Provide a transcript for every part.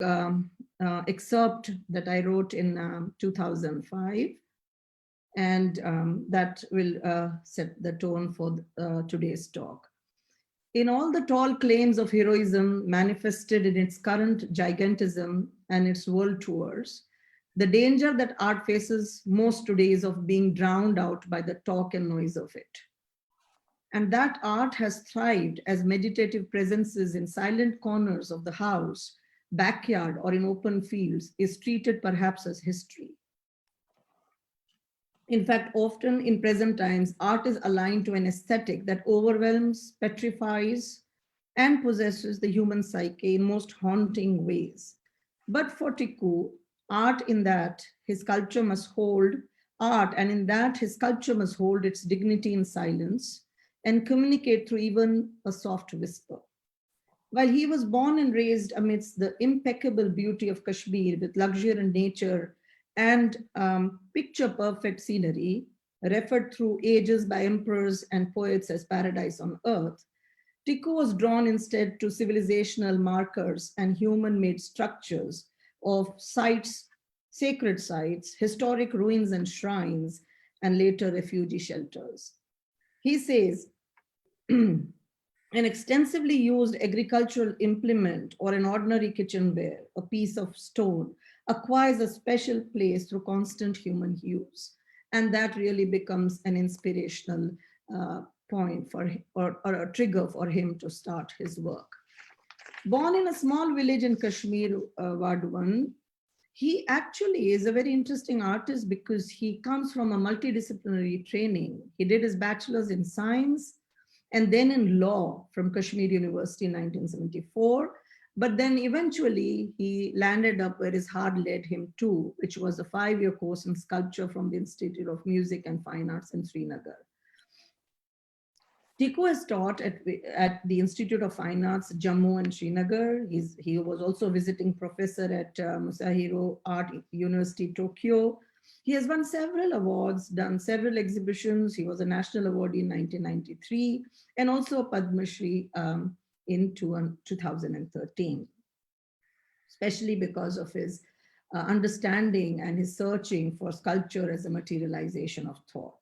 excerpt that I wrote in 2005, and that will set the tone for today's talk. In all the tall claims of heroism manifested in its current gigantism and its world tours, the danger that art faces most today is of being drowned out by the talk and noise of it. And that art has thrived as meditative presences in silent corners of the house, backyard, or in open fields is treated perhaps as history. In fact, often in present times, art is aligned to an aesthetic that overwhelms, petrifies, and possesses the human psyche in most haunting ways. But for Tiku, art in that his culture must hold, art and in that his culture must hold its dignity in silence and communicate through even a soft whisper. While he was born and raised amidst the impeccable beauty of Kashmir with luxuriant nature and picture perfect scenery, referred through ages by emperors and poets as paradise on earth, Tiku was drawn instead to civilizational markers and human made structures of sites, sacred sites, historic ruins and shrines, and later refugee shelters. He says, an extensively used agricultural implement or an ordinary kitchenware, a piece of stone, acquires a special place through constant human use. And that really becomes an inspirational point for him, or a trigger for him to start his work. Born in a small village in Kashmir, Wadwan, he actually is a very interesting artist because he comes from a multidisciplinary training. He did his bachelor's in science and then in law from Kashmir University in 1974. But then eventually he landed up where his heart led him to, which was a 5-year course in sculpture from the Institute of Music and Fine Arts in Srinagar. Tiku has taught at the Institute of Fine Arts, Jammu and Srinagar. He was also a visiting professor at Musahiro Art University, Tokyo. He has won several awards, done several exhibitions. He was a national awardee in 1993 and also a Padma Shri in 2013, especially because of his understanding and his searching for sculpture as a materialization of thought.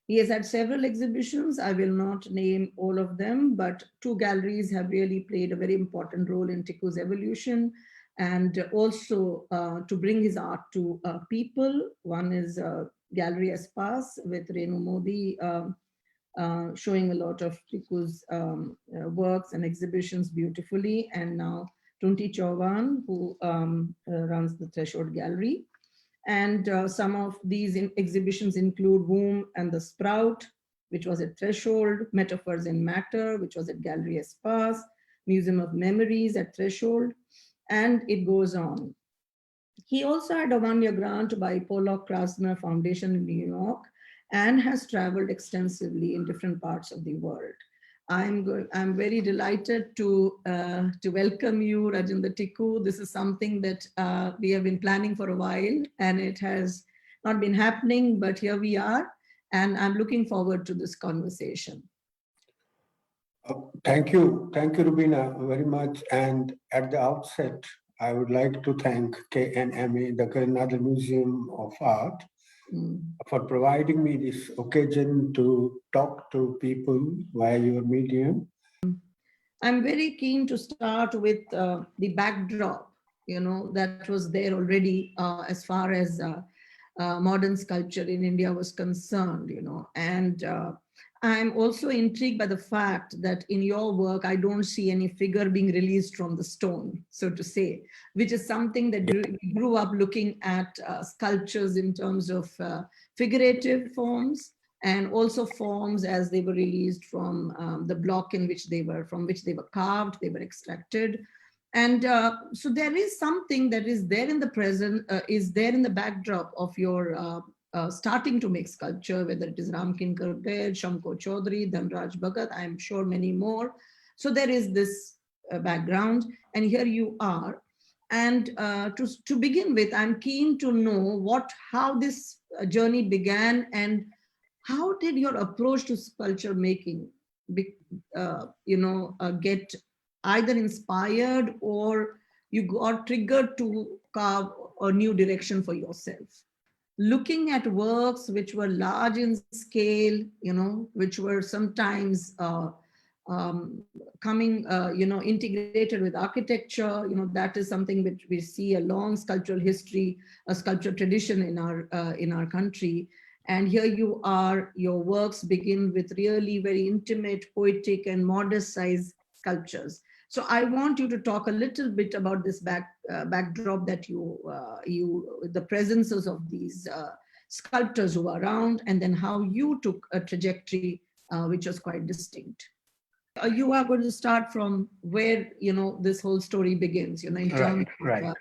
He has had several exhibitions. I will not name all of them, but 2 galleries have really played a very important role in Tiku's evolution and also to bring his art to people. One is Gallery Espas with Renu Modi, showing a lot of Tiku's works and exhibitions beautifully. And now Tunti Chauhan, who runs the Threshold Gallery. And some of these exhibitions include Womb and the Sprout, which was at Threshold, Metaphors in Matter, which was at Gallery Espas, Museum of Memories at Threshold, and it goes on. He also had a 1-year grant by Pollock Krasner Foundation in New York and has traveled extensively in different parts of the world. I'm very delighted to welcome you, Rajendar Tiku. This is something that we have been planning for a while, and it has not been happening, but here we are, and I'm looking forward to this conversation. Thank you, Roobina, very much. And at the outset, I would like to thank KNMA, the Nadar Museum of Art, for providing me this occasion to talk to people via your medium. I'm very keen to start with the backdrop, that was there already as far as modern sculpture in India was concerned, and I'm also intrigued by the fact that in your work, I don't see any figure being released from the stone, so to say, which is something that we grew up looking at sculptures in terms of figurative forms and also forms as they were released from the block in which they were, from which they were carved, they were extracted. And so there is something that is there in the present, is there in the backdrop of your starting to make sculpture, whether it is Ramkin Karode, Shamko Chaudhary, Dhanraj Bhagat, I'm sure many more. So there is this background, and here you are. And to begin with, I'm keen to know how this journey began and how did your approach to sculpture making, get either inspired or you got triggered to carve a new direction for yourself. Looking at works which were large in scale, which were sometimes coming, integrated with architecture, that is something which we see a long sculptural history, a sculpture tradition in our country. And here you are, your works begin with really very intimate, poetic, and modest size sculptures. So I want you to talk a little bit about this backdrop that the presences of these sculptors who are around, and then how you took a trajectory which was quite distinct. You are going to start from where this whole story begins. In terms right.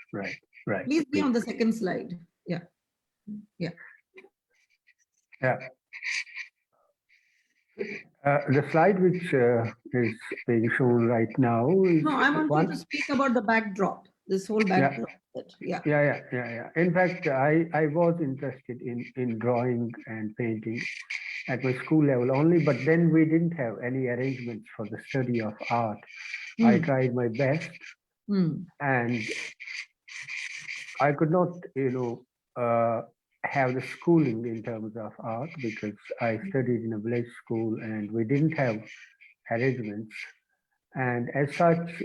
Please be on the second slide. Yeah. The slide which is being shown right now is No, I want you to speak about the backdrop, this whole backdrop. Yeah. In fact, I was interested in drawing and painting at my school level only, but then we didn't have any arrangements for the study of art. I tried my best, and I could not, have the schooling in terms of art because I studied in a village school and we didn't have arrangements. And as such,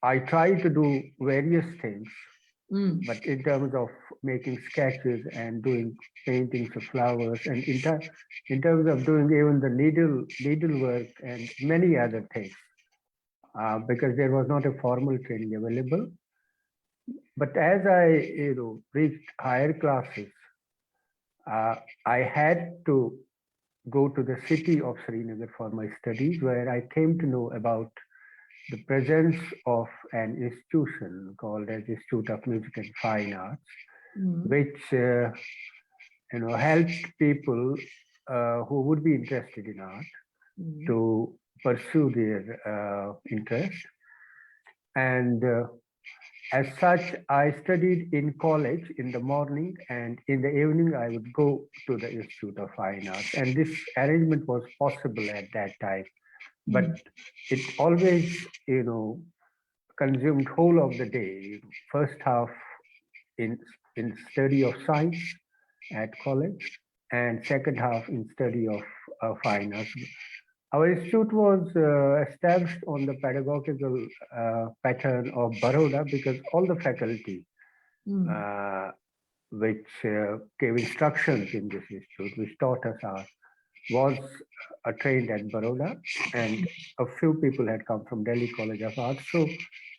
I tried to do various things, but in terms of making sketches and doing paintings of flowers, and in terms of doing even the needlework and many other things, because there was not a formal training available. But as I, reached higher classes, I had to go to the city of Srinagar for my studies, where I came to know about the presence of an institution called as Institute of Music and Fine Arts, which helped people who would be interested in art to pursue their interest. And as such, I studied in college in the morning, and in the evening I would go to the Institute of Fine Arts. And this arrangement was possible at that time, but it always, consumed whole of the day. First half in study of science at college, and second half in study of fine arts. Our institute was established on the pedagogical pattern of Baroda because all the faculty which gave instructions in this institute, which taught us art, was trained at Baroda, and a few people had come from Delhi College of Art. So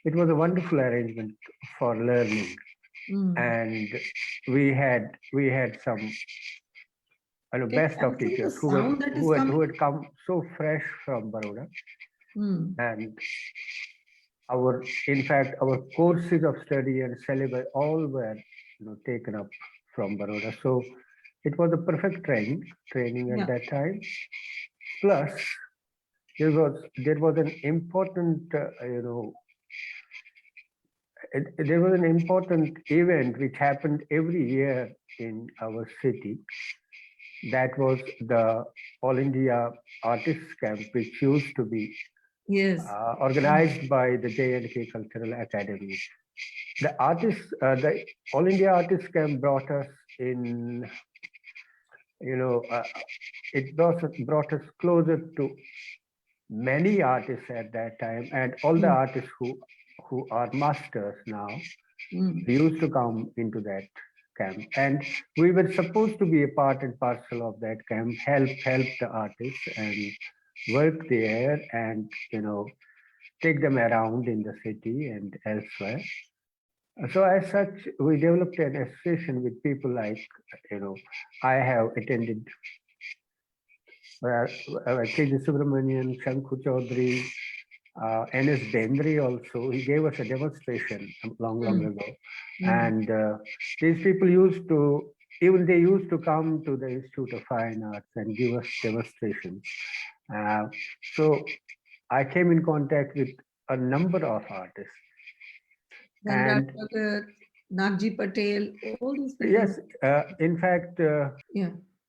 it was a wonderful arrangement for learning. And we had some best of teachers who had come so fresh from Baroda. And in fact, our courses of study and syllabi all were taken up from Baroda. So it was a perfect training at that time. Plus, there was an important there was an important event which happened every year in our city. That was the All India Artists Camp, which used to be organized by the J&K Cultural Academy. The All India Artists Camp brought us in, it brought us closer to many artists at that time, and all the artists who are masters now used to come into that camp, and we were supposed to be a part and parcel of that camp, help the artists and work there, and take them around in the city and elsewhere. So as such, we developed an association with people like, I have attended K.J. Subramanian, Shankhu Chaudhary, N.S. Bendre also. He gave us a demonstration long ago. And these people used to come to the Institute of Fine Arts and give us demonstrations. So I came in contact with a number of artists. And Nagji Patel, all these people. Yes, in fact,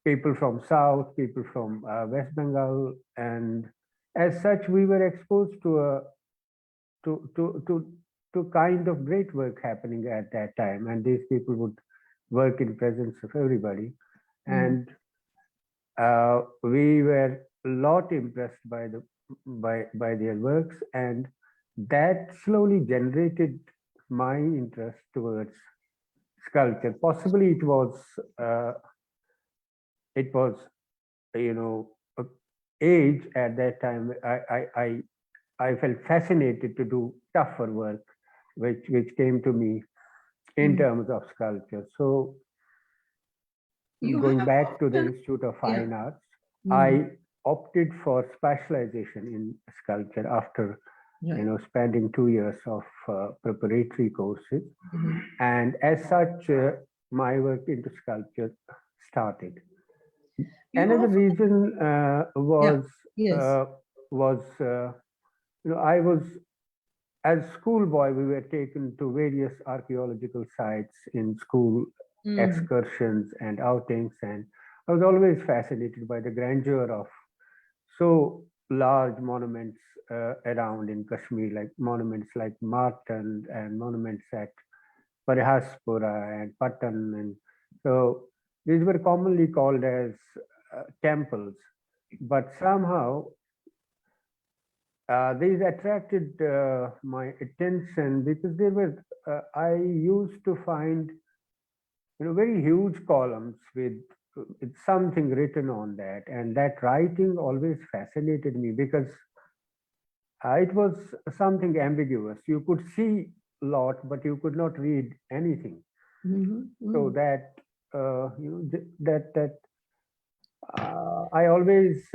people from South, people from West Bengal, and as such, we were exposed to a to kind of great work happening at that time, and these people would work in presence of everybody, and we were a lot impressed by by their works, and that slowly generated my interest towards sculpture. Possibly uh, it was you know a age at that time. I felt fascinated to do tougher work, which came to me in Mm. terms of sculpture. So You going have back to the often, Institute of yeah. Fine Arts, Mm. I opted for specialization in sculpture after Right. spending 2 years of preparatory courses, Mhm. and as such, my work into sculpture started. You Another often, reason yeah, was yes. uh, was I was, as schoolboy, we were taken to various archaeological sites in school Mm. excursions and outings, and I was always fascinated by the grandeur of so large monuments around in Kashmir, like monuments like Martan and monuments at Parihaspura and Patan, and so these were commonly called as temples, but somehow these attracted my attention because they were. I used to find very huge columns with something written on that, and that writing always fascinated me because it was something ambiguous. You could see a lot, but you could not read anything. Mhm. So Mm. that that I always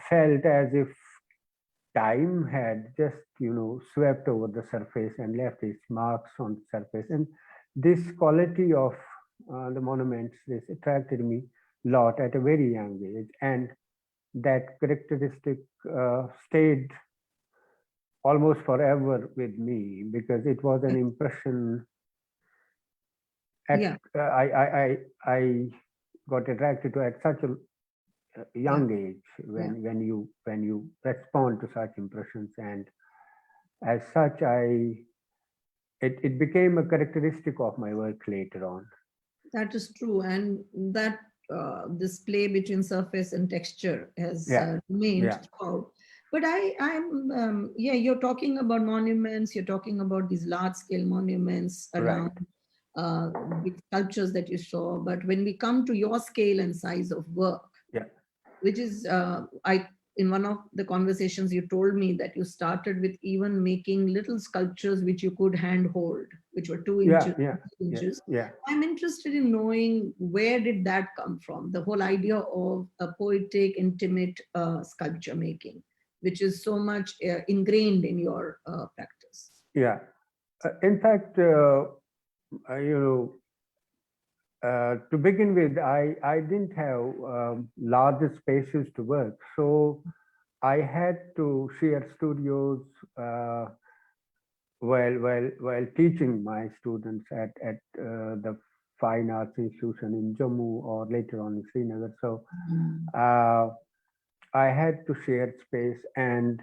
felt as if time had just swept over the surface and left its marks on the surface, and this quality of the monuments, this attracted me a lot at a very young age, and that characteristic stayed almost forever with me because it was an Yes. impression at Yeah, I got attracted to at such a yeah, young age yeah. when you respond to such impressions, and as such it became a characteristic of my work later on. That is true. And that display between surface and texture has Yeah, remained yeah, throughout. But yeah, you're talking about monuments, you're talking about these large scale monuments around right. big sculptures that you saw. But when we come to your scale and size of work, Yeah, which is I in one of the conversations you told me that you started with even making little sculptures which you could hand hold, which were two yeah, inches yeah, 3 yeah, inches. yeah. I'm interested in knowing where did that come from, the whole idea of a poetic intimate sculpture making, which is so much ingrained in your practice. Yeah. In fact, you know, to begin with, I didn't have larger spaces to work, so I had to share studios uh, while teaching my students at the Fine Arts Institution in Jammu or later on in Srinagar. So Mm. uh, I had to share space, and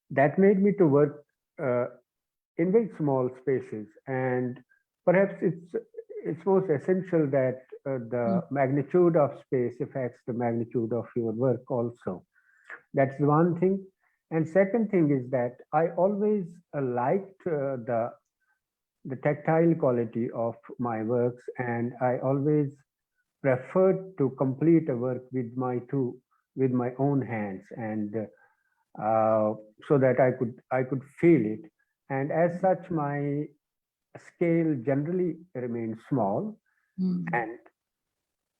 that made me to work uh, in very small spaces. And perhaps it's most essential that Mm. the magnitude of space affects the magnitude of your work also. That's one thing. And second thing is that I always liked the tactile quality of my works, and I always preferred to complete a work with my own hands, and so that I could feel it. And as such, my scale generally remains small. Mm. And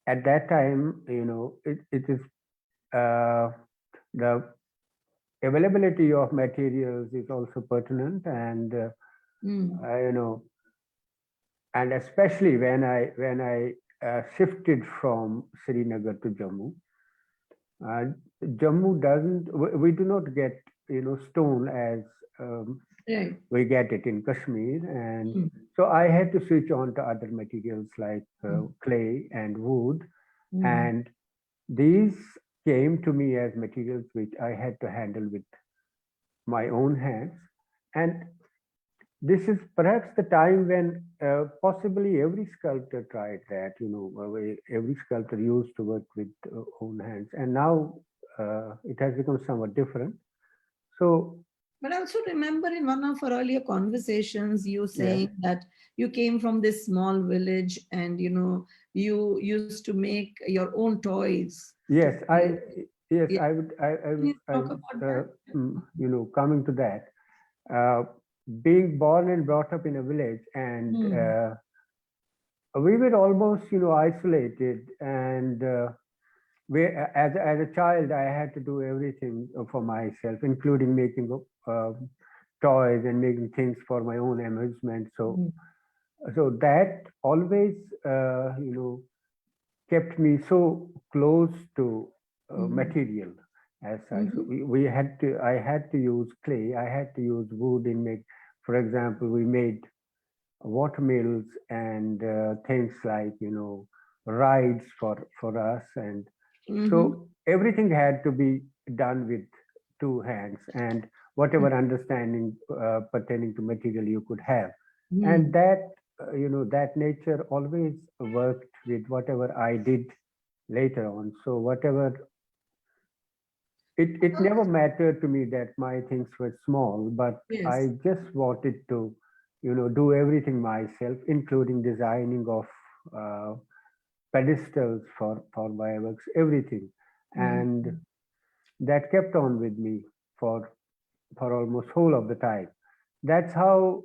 at that time, it is uh, the availability of materials is also pertinent, and Mm. you know, and especially when I shifted from Srinagar to Jammu. Uh, Jammu doesn't. We do not get stone as um, Right. we get it in Kashmir, and Mm. so I had to switch on to other materials like Mm. clay and wood, Mm. and these came to me as materials which I had to handle with my own hands, and this is perhaps the time when possibly every sculptor tried that, every sculptor used to work with own hands, and now it has become somewhat different. So, But I also remember in one of our earlier conversations, you yes, saying that you came from this small village and you used to make your own toys to yes, play. yes, Yeah. Can you I talk would, about that? coming to that, uh, being born and brought up in a village, and Hmm. we were almost, isolated, and as a child, I had to do everything for myself, including making toys and making things for my own amusement. Hmm. So that always, kept me so close to Hmm. material as such. Hmm. I had to use clay, I had to use wood in make. For example, we made watermills and things like, rides for us, and Hmm. so everything had to be done with two hands and whatever understanding pertaining to material you could have. And Hmm. that, that nature always worked with whatever I did later on. So whatever, it never mattered to me that my things were small, but I Yes. just wanted to, do everything myself, including designing of uh, pedestals for fireworks, everything. Hmm. And that kept on with me for almost whole of the time. That's how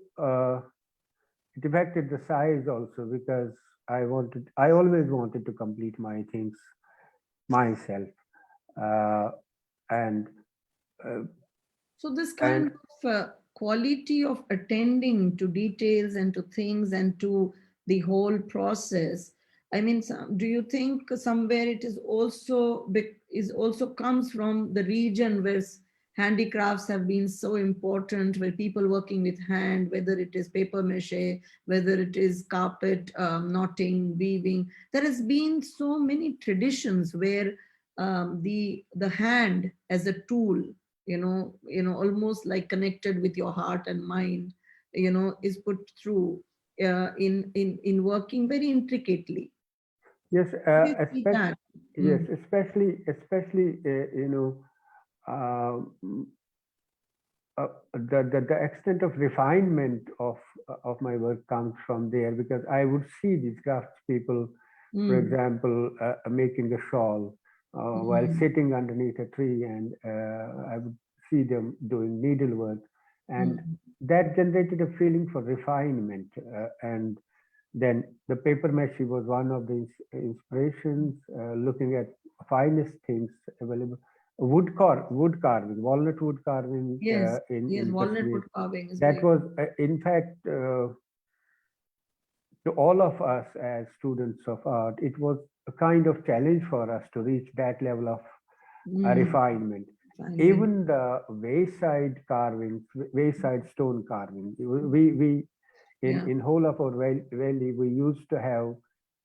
it affected the size also, because I always wanted to complete my things myself, uh, and uh, So this and kind of quality of attending to details and to things and to the whole process. I mean, do you think somewhere it is also is also comes from the region where handicrafts have been so important, where people working with hand, whether it is paper mache, whether it is carpet knotting, weaving. There has been so many traditions where the hand as a tool, almost like connected with your heart and mind, is put through in working very intricately. yes, How do you see that? yes, Mm. especially um, the extent of refinement of my work comes from there, because I would see these craftspeople, for Mm. example, making a shawl while Mm. sitting underneath a tree, and I would see them doing needlework, and Mm. that generated a feeling for refinement. And then the paper mache was one of the inspirations, looking at finest things available. Wood carving, walnut wood carving Yes, yes, in walnut Kashmir. wood carving is That very. was, in fact, to all of us as students of art, it was a kind of challenge for us to reach that level of Mm. refinement. Refinement. Even the wayside carvings, wayside stone carving, we Yeah. in whole of our valley, we used to have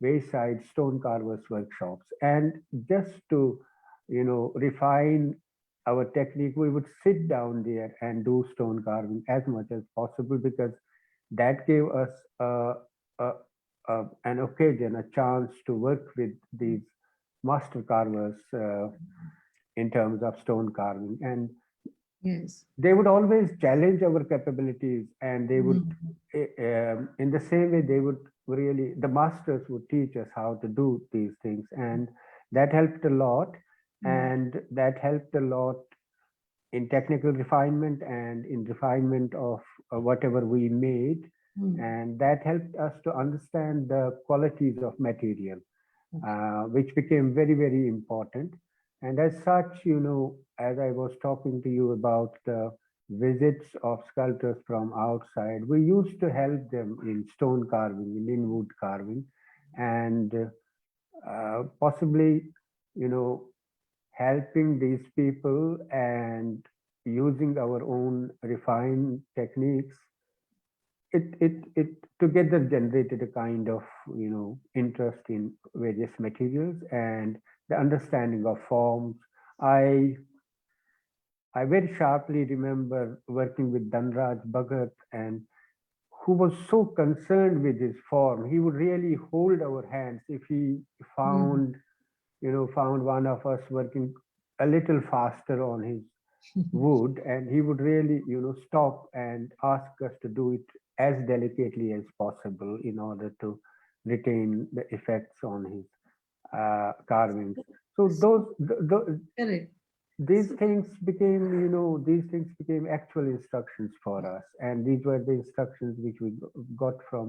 wayside stone carvers workshops, and just to, refine our technique, we would sit down there and do stone carving as much as possible, because that gave us a, an occasion, a chance to work with these master carvers in terms of stone carving. And Yes. they would always challenge our capabilities, and they would, Mm. in the same way, they would really, the masters would teach us how to do these things, and that helped a lot. Mm. And that helped a lot in technical refinement and in refinement of whatever we made. Mm. And that helped us to understand the qualities of material, Okay. which became very, very important. And as such, as I was talking to you about the visits of sculptors from outside, we used to help them in stone carving, in wood carving, and possibly, you know, helping these people and using our own refined techniques, it together generated a kind of, interest in various materials and the understanding of forms. I i very sharply remember working with Dhanraj Bhagat, and who was so concerned with his form. He would really hold our hands if he Mm. found, found one of us working a little faster on his wood, and he would really, stop and ask us to do it as delicately as possible in order to retain the effects on his carvings. So Correct. these So, things became, these things became actual instructions for us, and these were the instructions which we got from,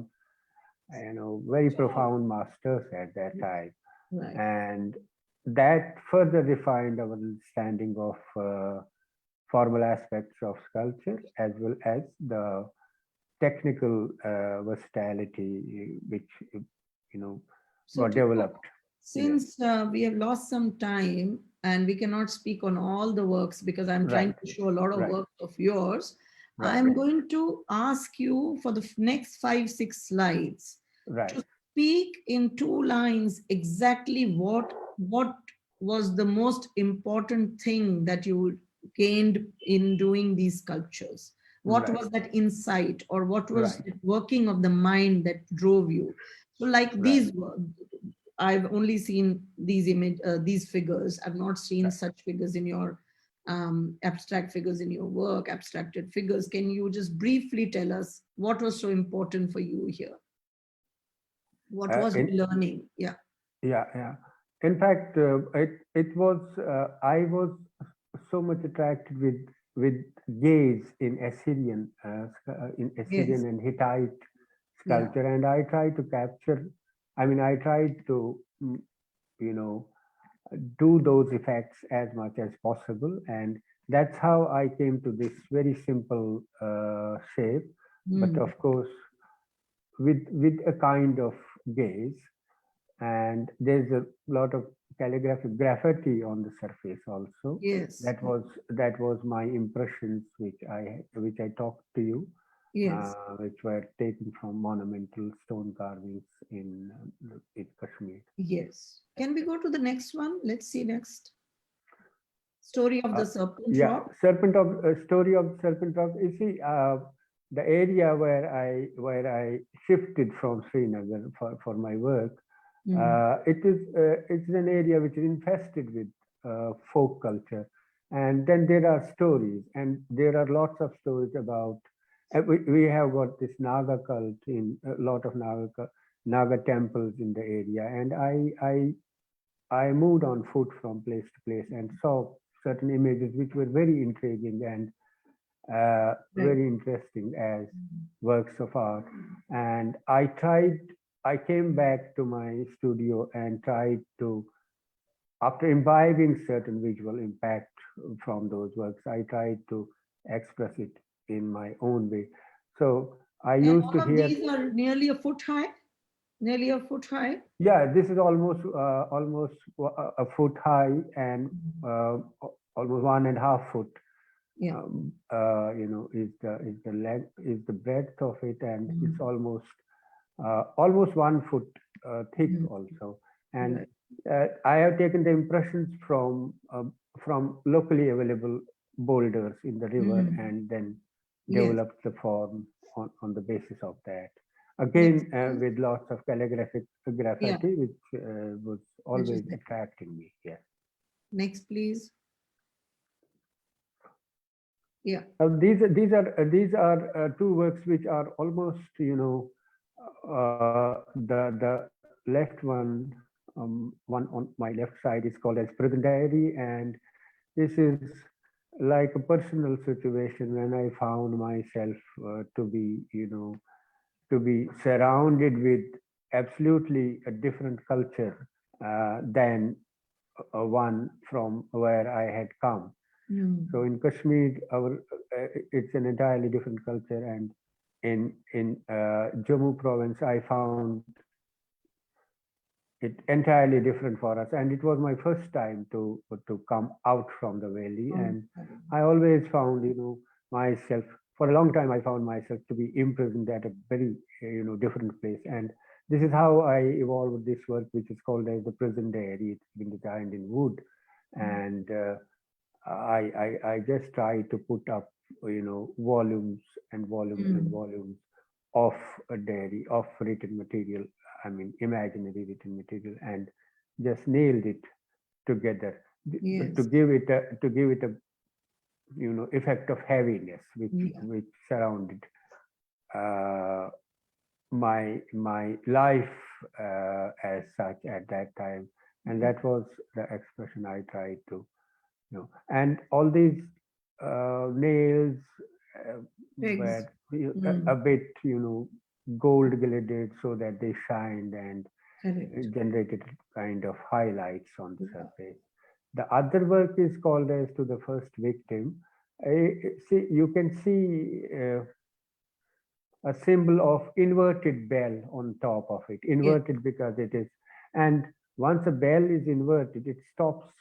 very profound masters at that time, right. and that further refined our understanding of formal aspects of sculpture as well as the technical versatility which you know So, got Tiku, developed. Yes, since we have lost some time and we cannot speak on all the works because I'm trying right, to show a lot of right, works of yours, right, I'm going to ask you for the next 5, 6 slides right. to speak in 2 lines exactly what was the most important thing that you gained in doing these sculptures. What Right, was that insight, or what was right, the working of the mind that drove you? So, like right, these, I've only seen these figures. I've not seen right. such figures in your abstract figures in your work, abstracted figures. Can you just briefly tell us what was so important for you here? What was In, your learning? Yeah. yeah, yeah. In fact, it was I was so much attracted with gaze in Yes. Assyrian and Hittite Yeah. sculpture, and I tried to capture. I mean, I tried to you know do those effects as much as possible, and that's how I came to this very simple shape. But Mm. of course, with a kind of gaze, and there's a lot of calligraphic graffiti on the surface also. Yes. That was my impressions which I talked to you, Yes. which were taken from monumental stone carvings in Kashmir. Yes. Can we go to the next one? Let's see next. Story of Uh, the Serpent yeah, Rock. serpent of story of serpent rock. You see, the area where I shifted from Srinagar for my work, Mm. it's an area which is infested with folk culture, and then there are stories, and there are lots of stories about. We have got this Naga cult in a lot of Naga temples in the area, and I moved on foot from place to place and saw certain images which were very intriguing and Right. very interesting as works of art. And I came back to my studio and tried to, after imbibing certain visual impact from those works, I tried to express it in my own way. So I And used to all of hear, these are nearly a foot high. Nearly a foot high. yeah, this is almost a foot high and uh, almost 1.5 foot. Yeah. Is the length, is the breadth of it, and it's Mm. almost 1 foot thick Mm. also. And Right. I have taken the impressions from locally available boulders in the river, Mm. and then Yes. developed the form on the basis of that. Next, Again, please. with lots of calligraphic Yeah. graffiti, which was Which is always there. attracting me. Yes. Next, please. Yeah. These are two works which are almost, the left one on my left side is called as Prison Diary, and this is like a personal situation when I found myself to be surrounded with absolutely a different culture than one from where I had come. So Mm. in Kashmir, it's an entirely different culture, and in Jammu province, I found it entirely different for us. And it was my first time to come out from the valley, Oh, and I always found myself, for a long time I found myself to be imprisoned at a very different place. And this is how I evolved this work, which is called as the Prison Diary. It's been designed in wood, and I just try to put up volumes and volumes and mm. volumes of a diary, of written material, I mean, imaginary written material, and just nailed it together to Yes. give it a effect of heaviness Yeah. which surrounded uh, my life as such at that time, and that was the expression I tried to and all these nails uh, Pigs. were a Mm. bit gold gilded so that they shined and Correct. generated kind of highlights on the Yeah. surface. The other work is called as to the first victim. See, you can see a symbol of inverted bell on top of it. Yes. Inverted because it is, and once a bell is inverted, it stops,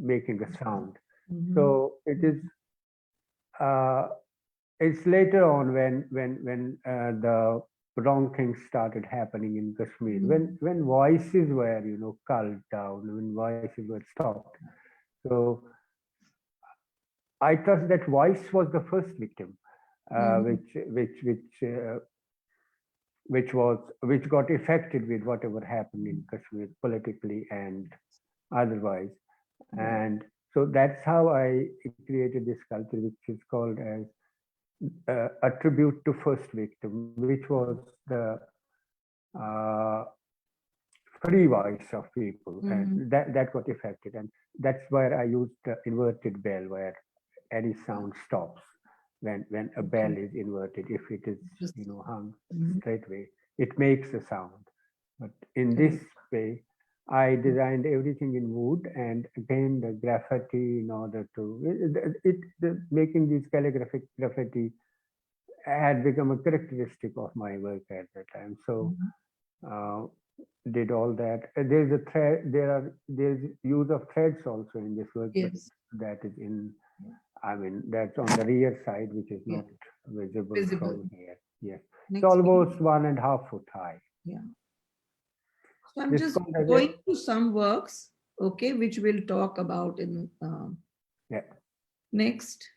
making a sound. Mm-hmm. So it is. Uh, it's later on when the wrong things started happening in Kashmir, when voices were culled down, when voices were stopped. So I trust that voice was the first victim, Mm-hmm. which got affected with whatever happened in Kashmir politically and otherwise. Yeah. And so that's how I created this sculpture, which is called as a tribute to first victim, which was the uh, free voice of people, and Mm-hmm. that got affected, and that's where I used the inverted bell, where any Yeah. sound stops when a bell Okay. is inverted. If it is Interesting. hung Mm-hmm. straightway, it makes a sound. But in this Correct. way, I designed everything in wood, and again the graffiti in order to making these calligraphic graffiti had become a characteristic of my work at that time. So Mm-hmm. uh, did all that. There's a thread. There's use of threads also in this work, but Yes. that is in. Yeah. I mean, that's on the rear side, which is Yeah. not visible Visible. from here. Yes, it's Next, please. almost 1.5 foot high. Yeah. So I'm This just called as a going to some works, okay, which we'll talk about in yeah. next.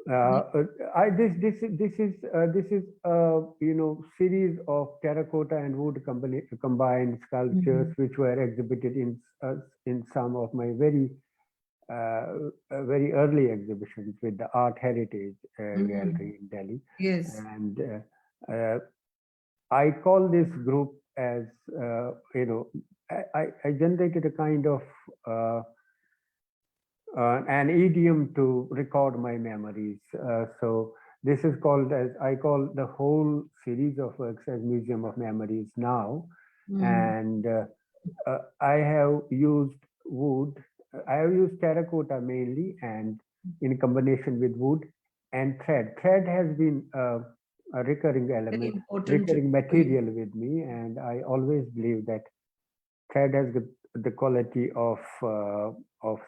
Uh, Next. uh, I this is series of terracotta and wood combined sculptures Mhm. which were exhibited in some of my very early exhibitions with the Art Heritage Mhm. Gallery in Delhi, Yes. and I call this group as I generated a kind of uh, an idiom to record my memories. So this is called as I call the whole series of works as Museum of Memories now, Mm. and I have used wood. I have used terracotta mainly, and in combination with wood and thread. Thread has been a recurring Very element, important recurring for you. material with me, and I always believe that thread has the quality of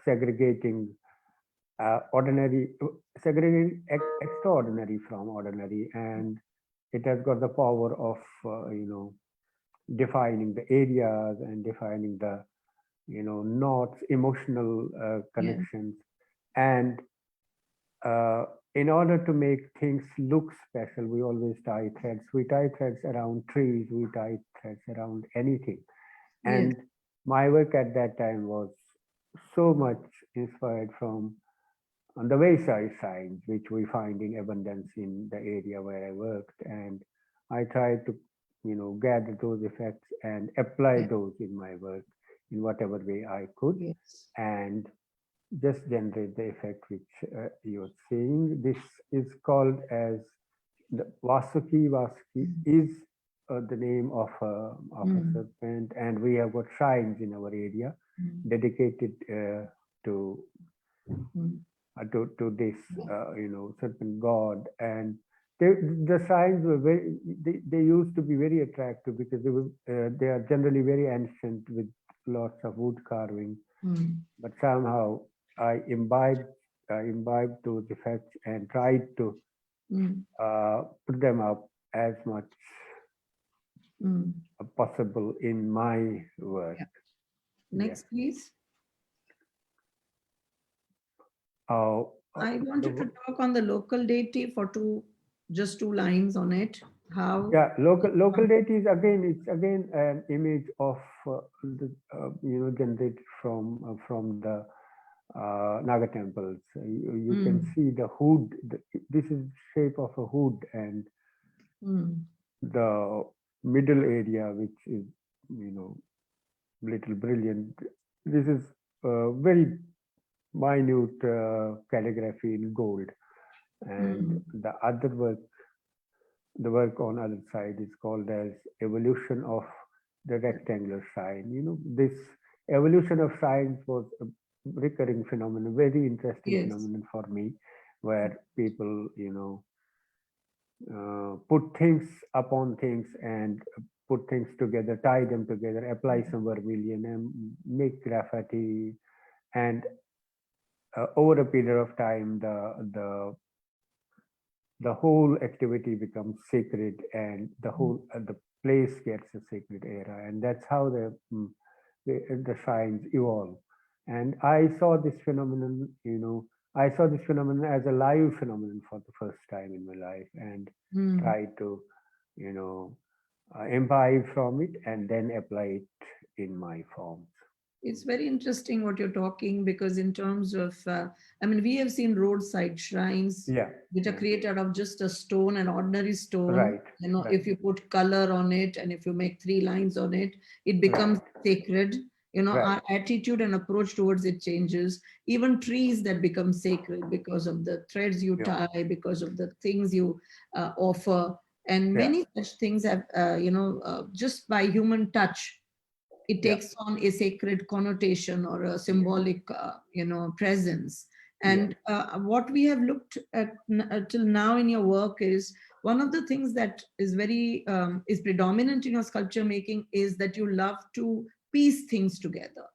segregating ordinary, segregating extraordinary from ordinary, and it has got the power of defining the areas and defining the knots, emotional Yeah. connections, and uh, in order to make things look special, we always tie threads. We tie threads around trees. We tie threads around anything. Yes. And my work at that time was so much inspired from on the Wayside signs, which we find in abundance in the area where I worked. And I tried to, gather those effects and apply Yeah. those in my work in whatever way I could, Yes. and just generate the effect which you're seeing. This is called as the Vasuki. Vasuki Mm. is the name of a Mm. serpent, and we have got shrines in our area Mm. dedicated to Mm. to this Yeah. certain god. And they, the signs were they used to be very attractive because they are generally very ancient with lots of wood carving, Mm. but somehow I imbibed those effects and tried to Mm. put them up as much Mm. possible in my work. Yeah. Yes. Next, please. I the wanted to talk on the local deity for just two lines on it. How? yeah, local deity is again, it's again an image of the generated from the Naga temples. You can Mm, see the hood. This is shape of a hood, and mm, the middle area, which is little brilliant. This is very minute calligraphy in gold, and mm. the work on other side is called as evolution of the rectangular sign. This evolution of signs was a recurring phenomenon, very interesting Yes. phenomenon for me, where people put things upon things and put things together, tie them together, apply some vermilion and make graffiti, and over a period of time the whole activity becomes sacred, and the place gets a sacred era, and that's how the shrines evolve. And I saw this phenomenon as a live phenomenon for the first time in my life, and Mm. tried to you know imbibe from it and then apply it in my forms. It's very interesting what you're talking because, in terms of, I mean, we have seen roadside shrines Yeah, which are yeah, created out of just a stone, an ordinary stone. right, You know, right, if you put color on it and if you make three lines on it, it becomes right, sacred. You know, right. our attitude and approach towards it changes. Even trees that become sacred because of the threads you Yeah, tie, because of the things you offer. And yeah, many such things have, just by human touch, it yeah, takes on a sacred connotation or a yeah, symbolic presence. yeah, And what we have looked at till now in your work is one of the things that is very is predominant in your sculpture making is that you love to piece things together.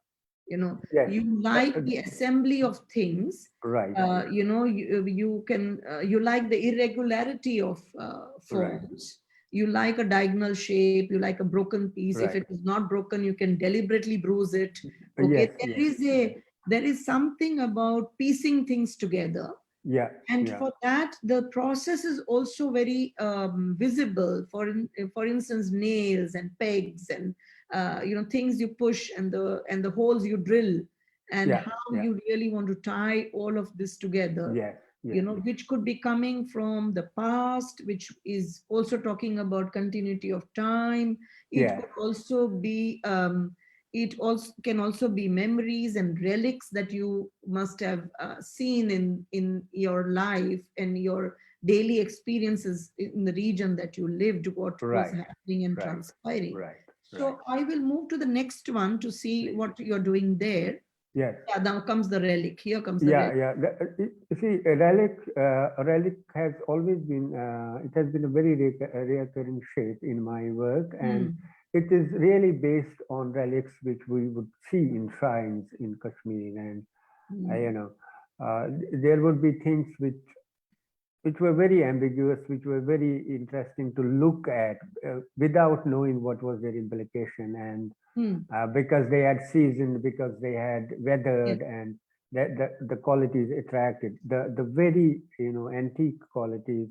You know, yes, you like the assembly of things. right, You can you like the irregularity of right, forms. You like a diagonal shape, you like a broken piece. If right. it is not broken, you can deliberately bruise it. Okay, Yes, yes, there is something about piecing things together, yeah, and yeah, for that the process is also very visible. For instance, nails and pegs and things you push, and the holes you drill, and yeah, how yeah, you really want to tie all of this together, yes, yes, which could be coming from the past, which is also talking about continuity of time. It yeah, could also be it also can also be memories and relics that you must have seen in your life and your daily experiences in the region that you lived, what was right, happening and right, transpiring. right, right. So I will move to the next one to see Please. what you're doing there. Yes. Yeah, now comes the relic. Here comes the Yeah, relic. yeah. You see, a relic has always been, it has been a very recurring shape in my work, and Hmm. it is really based on relics which we would see in shrines in Kashmir, and Hmm. there would be things which were very ambiguous, which were very interesting to look at without knowing what was their implication, and Hmm. because they had seasoned, because they had Yes. weathered, and the qualities attracted. The very antique qualities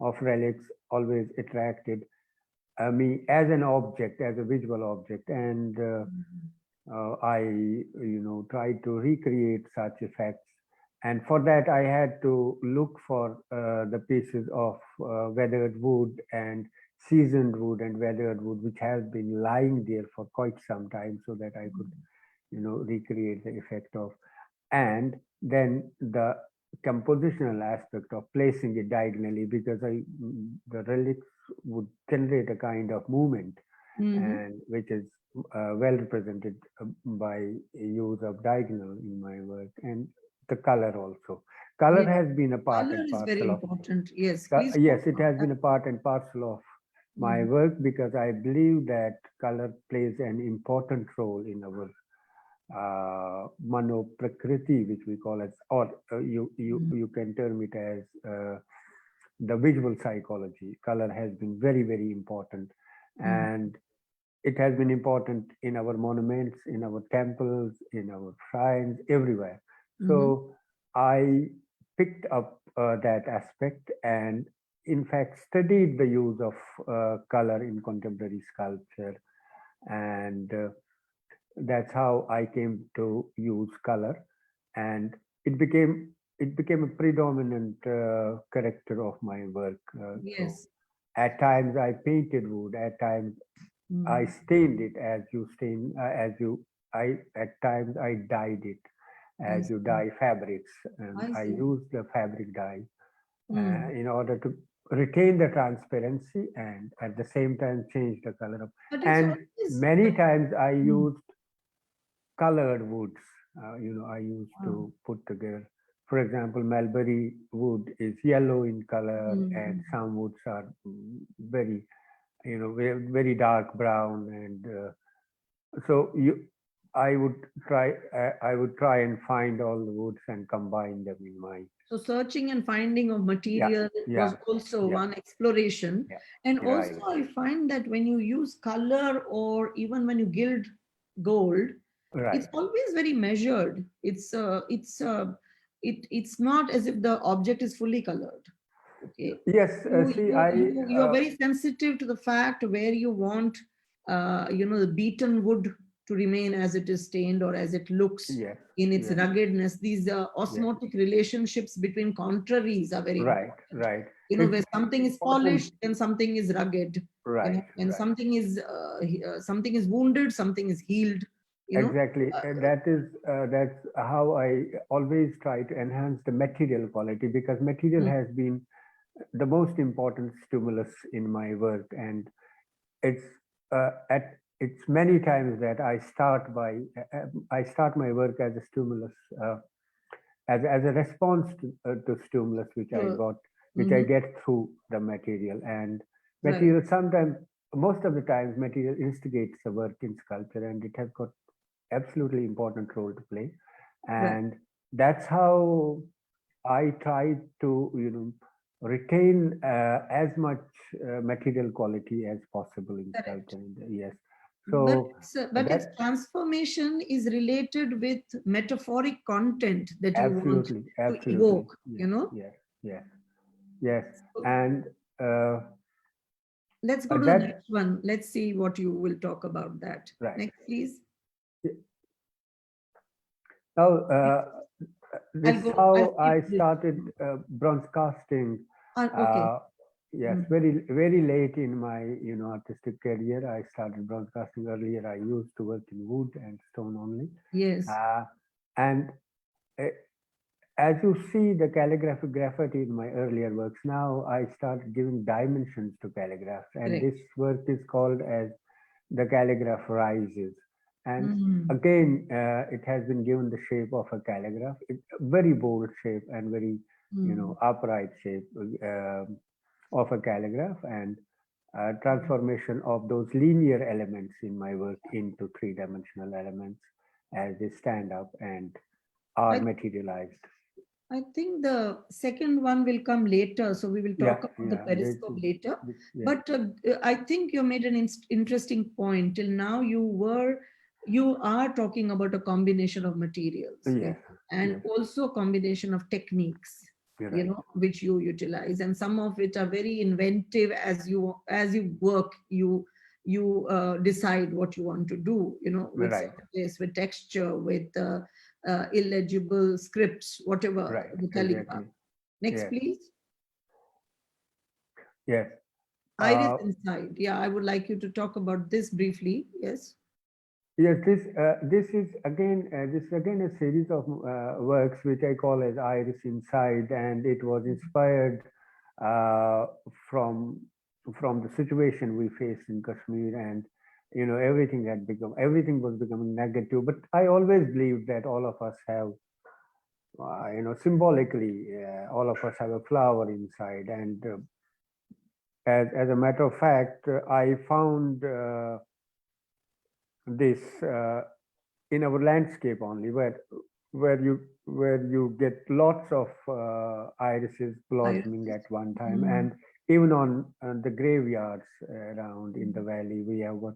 of relics always attracted me as an object, as a visual object, and I tried to recreate such effects. And for that, I had to look for the pieces of weathered wood and seasoned wood and weathered wood, which has been lying there for quite some time, so that I could recreate the effect of. And then the compositional aspect of placing it diagonally, because the relics would generate a kind of movement, Mm-hmm. and which is well represented by use of diagonal in my work, and the color also. Color Yes. has been a part Color and is very parcel of. important. Yes, please talk Yes, it about has that. been a part and parcel of my Mm. work, because I believe that color plays an important role in our mano prakriti, which we call as, or Mm. you can term it as the visual psychology. Color has been very, very important, Mm. and it has been important in our monuments, in our temples, in our shrines, everywhere. Mm-hmm. So I picked up that aspect and in fact studied the use of color in contemporary sculpture, and that's how I came to use color, and it became it became a predominant character of my work. So Yes. at times I painted wood, at times I Mm. stained it as you stain, as you I at times I dyed it I as you see. dye fabrics, and I I see. use the fabric dye Mm. in order to retain the transparency and at the same time change the color of. But it's And always. many times I Mm. used colored woods. I used Wow. to put together. For example, mulberry wood is yellow in color, and Mm. some woods are very, very, very dark brown, and so I would try and find all the woods and combine them in my. So searching and finding of Yeah, material yeah, was also yeah, one exploration. yeah. And also Right, I find that when you use color or even when you gild gold, it's right. always very measured. It's not as if the object is fully colored. Okay. Yes, see, You're very sensitive to the fact where you want the beaten wood to remain as it is stained or as it looks yes, in its yes, ruggedness. These yes. osmotic relationships between contraries are very Right, important. right. Where It's something is important. polished and something is rugged. Right, When right. something is wounded, something is healed. You know, Exactly. uh, That's how I always try to enhance the material quality, because material mm, has been the most important stimulus in my work, and it's it's many times that I start my work as a stimulus, as a response to stimulus sure. which I Mhm. get through the material, and Right, material sometimes, most of the times material instigates the work in sculpture, and it has got absolutely important role to play, right. and that's how I try to retain as much material quality as possible in Correct. sculpture. Yes, But so its that transformation is related with metaphoric content that you want absolutely, to absolutely, evoke, yes, yes, yes, yes, So and uh, let's go to the that next one. Let's see what you will talk about that. right. Next, please. Now, I'll this go, I'll how skip I this. started bronze casting. Okay. Uh, yes, Mm. very very late in my artistic career. I started bronze casting earlier. I used to work in wood and stone only, Yes, uh, and uh, as you see the calligraphic graffiti in my earlier works, now I started giving dimensions to calligraphs, and correct. this work is called as the calligraph rises. And Mm. again, it has been given the shape of a calligraph, very bold shape and very, Mm. upright shape of a calligraph, and transformation of those linear elements in my work into three-dimensional elements as they stand up and are I materialized. I think the second one will come later, so we will Yeah, talk about the yeah, periscope later. yeah, But I think you made an interesting point. Till now, you are talking about a combination of materials, yes, and yes, also a combination of techniques, you're right. which you utilize, and some of which are very inventive. As you work, you decide what you want to do. With Right, surface, with texture, with illegible scripts, whatever right, the calligraph. exactly. Next, Yes, please. yes. Iris Uh, inside. Yeah, I would like you to talk about this briefly. Yes. yes, this is again a series of works which I call as Iris Inside, and it was inspired uh, from from the situation we faced in Kashmir, and everything was becoming negative. But I always believed that all of us have, symbolically, all of us have a flower inside, and as a matter of fact, I found this in our landscape only, where you get lots of irises blossoming Iris. at one time, Mm. and even on the graveyards around in the valley, we have got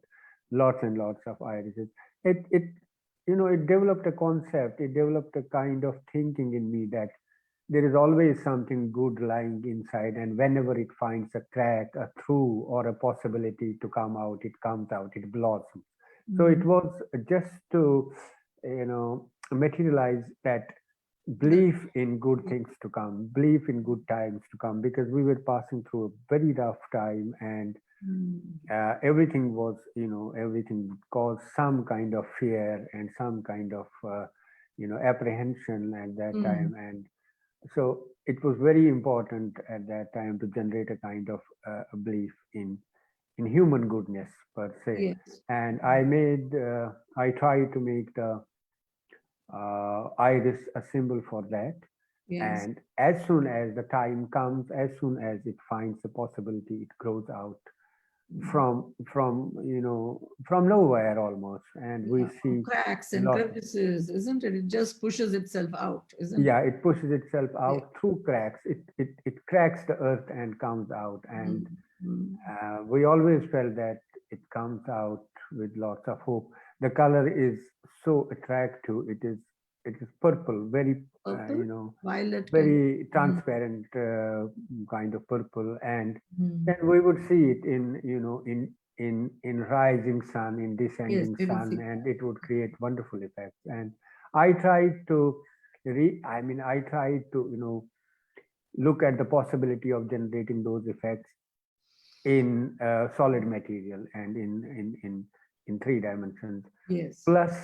lots and lots of irises. It developed a concept. It developed a kind of thinking in me that there is always something good lying inside, and whenever it finds a crack, a through, or a possibility to come out, it comes out, it blossoms. So it was just to, materialize that belief in good things to come, belief in good times to come, because we were passing through a very rough time, and everything was, everything caused some kind of fear and some kind of, apprehension at that time. And so it was very important at that time to generate a kind of belief in human goodness per se. Yes. And I tried to make the iris a symbol for that. Yes. And as soon as the time comes, as soon as it finds the possibility, it grows out from nowhere almost, and we see Cracks and lot. crevices, isn't it? It just pushes itself out, isn't Yeah, it? it pushes itself Yeah. out through cracks. It cracks the earth and comes out, and we always felt that it comes out with lots of hope. The color is so attractive. It is purple, very Purple, violet color. very transparent kind of purple, and then we would see it in rising sun, in Yes, descending we will sun, see. and it would create wonderful effects. And I tried to I tried to look at the possibility of generating those effects in solid material and in three dimensions, Yes. plus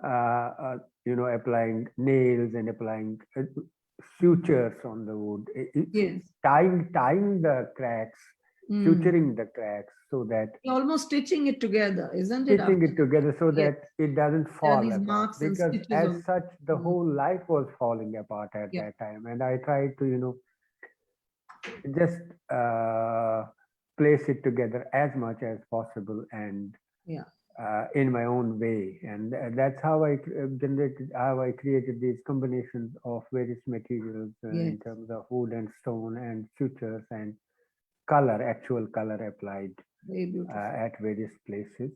applying nails and applying sutures on the wood, Yes. tying the cracks, suturing the cracks, so that You're almost stitching it together, isn't it? stitching it together so Yes. that it doesn't There are fall these apart, marks and because stitches as on. such the whole life was falling apart at Yeah. that time, and I tried to just place it together as much as possible, and Yeah. in my own way. And that's how I created these combinations of various materials Yes. in terms of wood and stone and sutures and color, actual color applied Very beautiful. at various places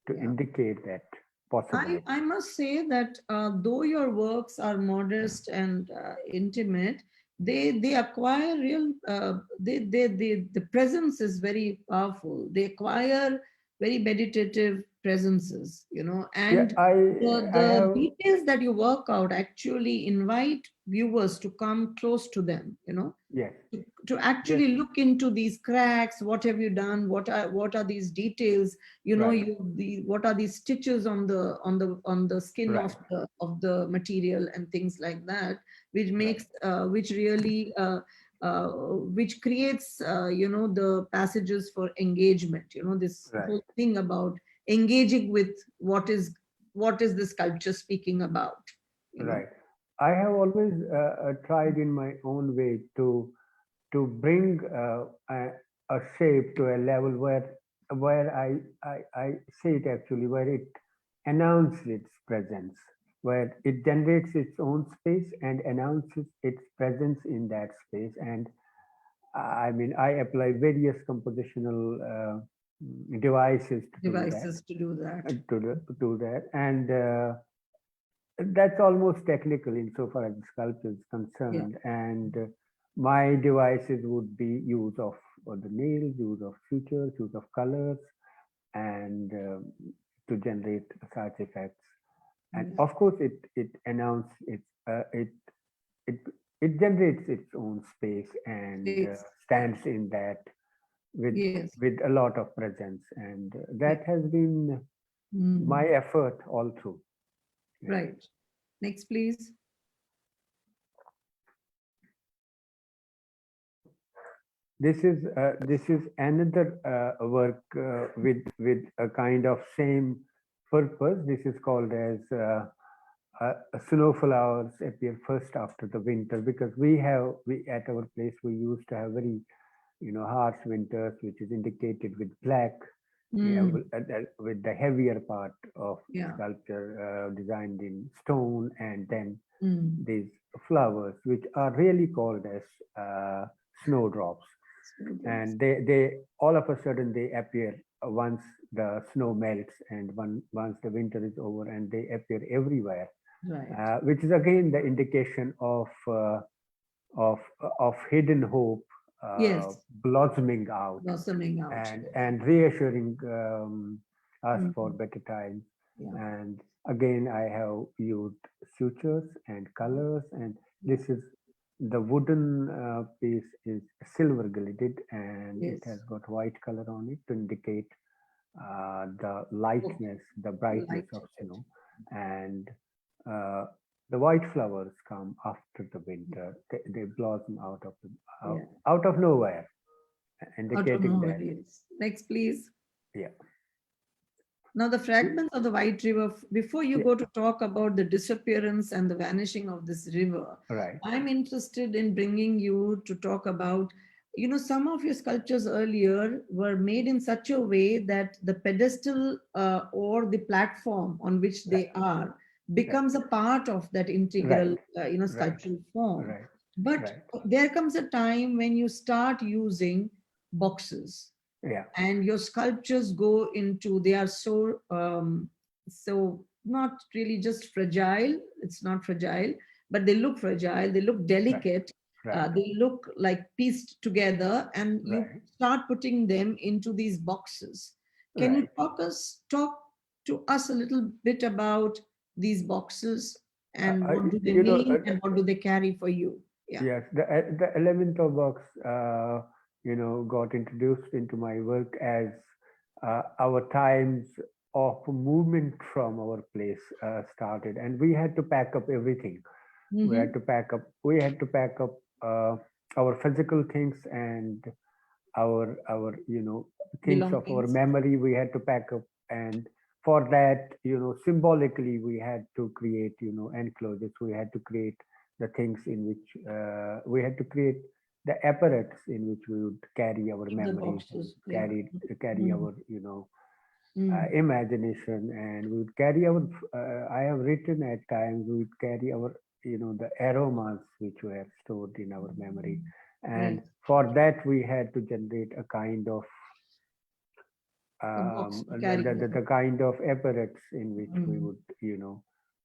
to Yeah. indicate that possibility. I must say that though your works are modest and intimate, they acquire real the presence is very powerful. They acquire very meditative presences, Yeah, and I the have. details that you work out actually invite viewers to come close to them, Yes, to yes, actually look into these cracks. What have you done? What are these details? right, What are these stitches on the skin right, of the material and things like that, which right, makes which really which creates the passages for engagement. This right, whole thing about engaging with what is the sculpture speaking about. right. I have always tried in my own way to bring a shape to a level where I say it actually, where it announces its presence, where it generates its own space and announces its presence in that space. And I apply various compositional devices to do that, Devices to do that. to do that, and that's almost technical insofar as the sculpture is Yeah. concerned. And my devices would be use of the nails, use of sutures, use of colors, and to generate such effects. And Yeah. of course, it announces it it generates its own space and Space. stands in that with Yes. with a lot of presence, and Yeah. that has been my effort all through. Yeah. Right. Next, please. This is another work with a kind of same purpose. This is called as snow flowers appear first after the winter, because we at our place we used to have very harsh winters, which is indicated with black. Yeah, with the heavier part of Yeah. sculpture designed in stone, and then Mm. these flowers, which are really called as snowdrops, and they all of a sudden they appear once the snow melts, and once the winter is over, and they appear everywhere, Right. which is again the indication of of hidden hope Yes, blossoming out blossoming out. and reassuring us for Mhm. better times. Yeah. And again, I have used sutures and colors, and Yeah. this is the wooden piece is silver gilded, and it has Yes. got white color on it to indicate the Oh, lightness, the brightness light of of it. snow, and uh, the white flowers come after the winter. They blossom Yeah. out of nowhere, Out of indicating nowhere, that, yes. Next, please. yeah, Now, the fragments of the White River, before you yeah, go to talk about the disappearance and the vanishing of this river, right, I'm interested in bringing you to talk about, some of your sculptures earlier were made in such a way that the pedestal or the platform on which right, they are right, becomes a part of that right, integral, right, sculptural form. right, But right, there comes a time when you start using boxes yeah, and your sculptures go into, they are so not really just fragile, it's not fragile, but they look fragile, they look right, delicate, right, they look like pieced together, and you right, start putting them into these boxes. Can you right. talk to us a little bit about these boxes and what do they You know, mean and what do they carry for you? Yeah. yes, the elemental box, got introduced into my work as our times of movement from our place started, and we had to pack up everything. We Mm-hmm. had to pack up. We had to pack up our physical things and our things of our Belongings. memory. We had to pack up, and for that, symbolically, we had to create enclosures. We had to create the things in which we had to create the apparatus in which we would carry our Keep the memories and boxes. Yeah. carry Mm-hmm. our Mm. imagination, and we would carry our I have written at times we would carry our the aromas which were stored in our memory, and Right. for that we had to generate a kind of A box to carry the them. kind of apparatus in which we Mm. would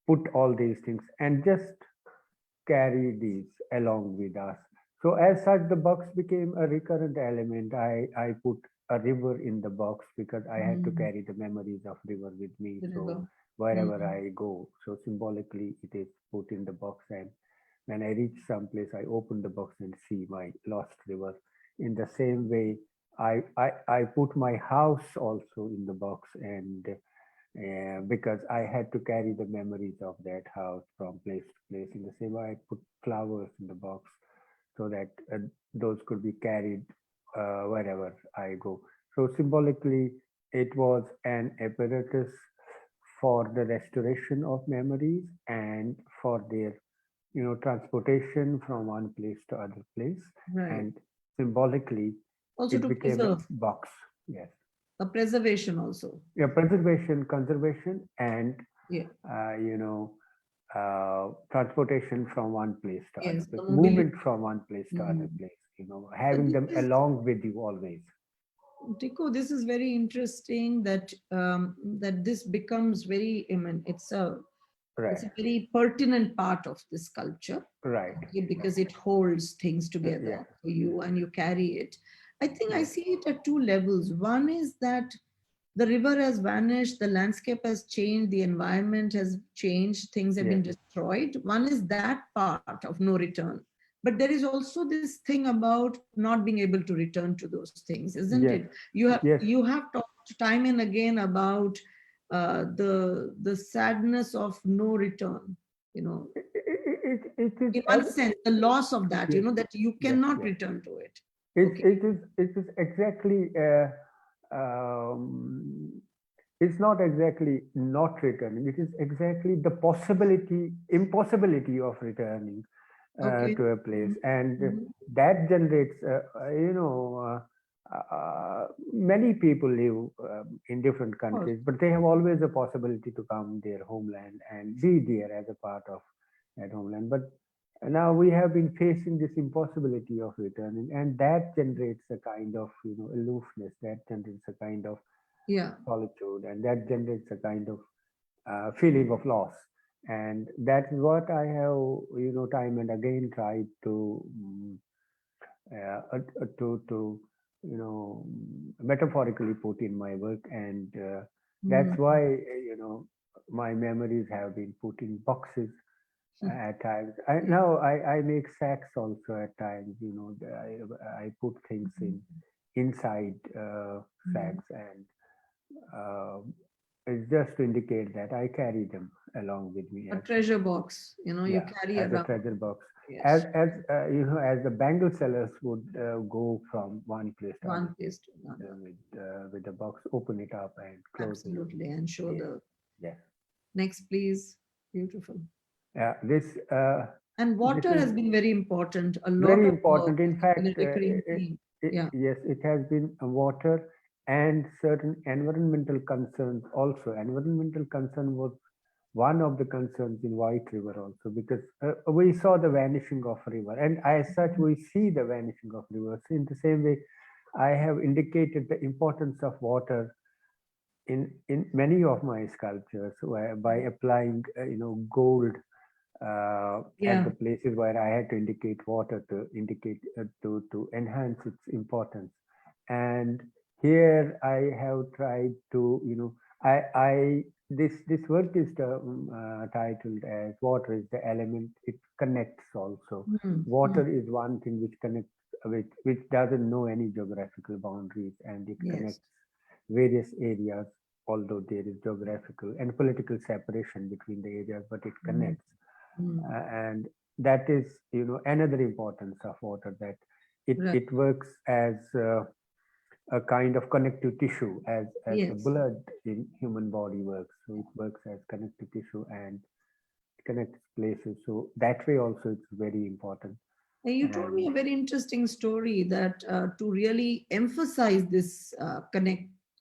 put all these things and just carry these along with us. So as such, the box became a recurrent element. I put a river in the box because I had to Mm. carry the memories of river with me. The So river. wherever Mm. I go, so symbolically it is put in the box. And when I reach some place, I open the box and see my lost river. In the same way, I put my house also in the box, and because I had to carry the memories of that house from place to place. In the same way, I put flowers in the box so that those could be carried wherever I go. So symbolically, it was an apparatus for the restoration of memories and for their transportation from one place to other place, Right. and symbolically Also it to became a preserve, box. Yes, a preservation also. yeah, preservation, conservation, and Yeah. uh, you know transportation from one place to other Yes. place, The mobility. movement from one place to other Mm. place, So having this them is, along with you always. Tiku, this is very interesting that this becomes very, I mean, it's Right, a very pertinent part of this culture, right, okay, right. because it holds things Yeah, together for you and you carry it. I think I yeah, see it at two levels. One is that the river has vanished, the landscape has changed, the environment has changed, things have yeah, been destroyed. One is that part of no return. But there is also this thing about not being able to return to those things, isn't it? yes, yes. You have talked time and again about the sadness of no return, you know, It is in one sense, the loss of that, yes, that you yes, cannot yes. return to it. It Okay. it is exactly it's not exactly not returning. It is exactly the impossibility of returning Okay. to a place, and Mhm. that generates, many people live in different Of course. countries, but they have always a possibility to come their homeland and be there as a part of that homeland. But now we have been facing this impossibility of returning, and that generates a kind of aloofness. That generates a kind of Yeah. solitude, and that generates a kind of feeling of loss. And that's what I have, time and again tried to metaphorically put in my work, and that's Mm. why my memories have been put in boxes at times. I make sacks also at times. I put things in inside Mm. sacks, and uh, it's just to indicate that I carry them along with me A as, treasure box, you yeah, carry as a around. treasure box. Yes, As the bangle sellers would go from one place to other one place to another. with the box, open it up and close it. Absolutely. And show Yeah, the yeah. next, please. Beautiful. This And this water is has been very important. A lot very of work important. In has been a fact, recurring theme. Yeah. yes, it has been water and certain environmental concerns also. Environmental concern was one of the concerns in White River also, because we saw the vanishing of river, and as such we see the vanishing of rivers. In the same way, I have indicated the importance of water in many of my sculptures, where by applying gold at Yeah. the places where I had to indicate water to indicate to enhance its importance. And here I have tried to, I this work is titled as "Water is the element." It connects also. Mm. Mm. Water is one thing which connects, which doesn't know any geographical boundaries, and it Yes. connects various areas. Although there is geographical and political separation between the areas, but it Mm. connects. Mm. And that is another importance of water, that it Right. it works as a kind of connective tissue, as the Yes. blood in human body works. So it works as connective tissue and connects places, so that way also it's very important. And you told And me a very interesting story that to really emphasize this yeah,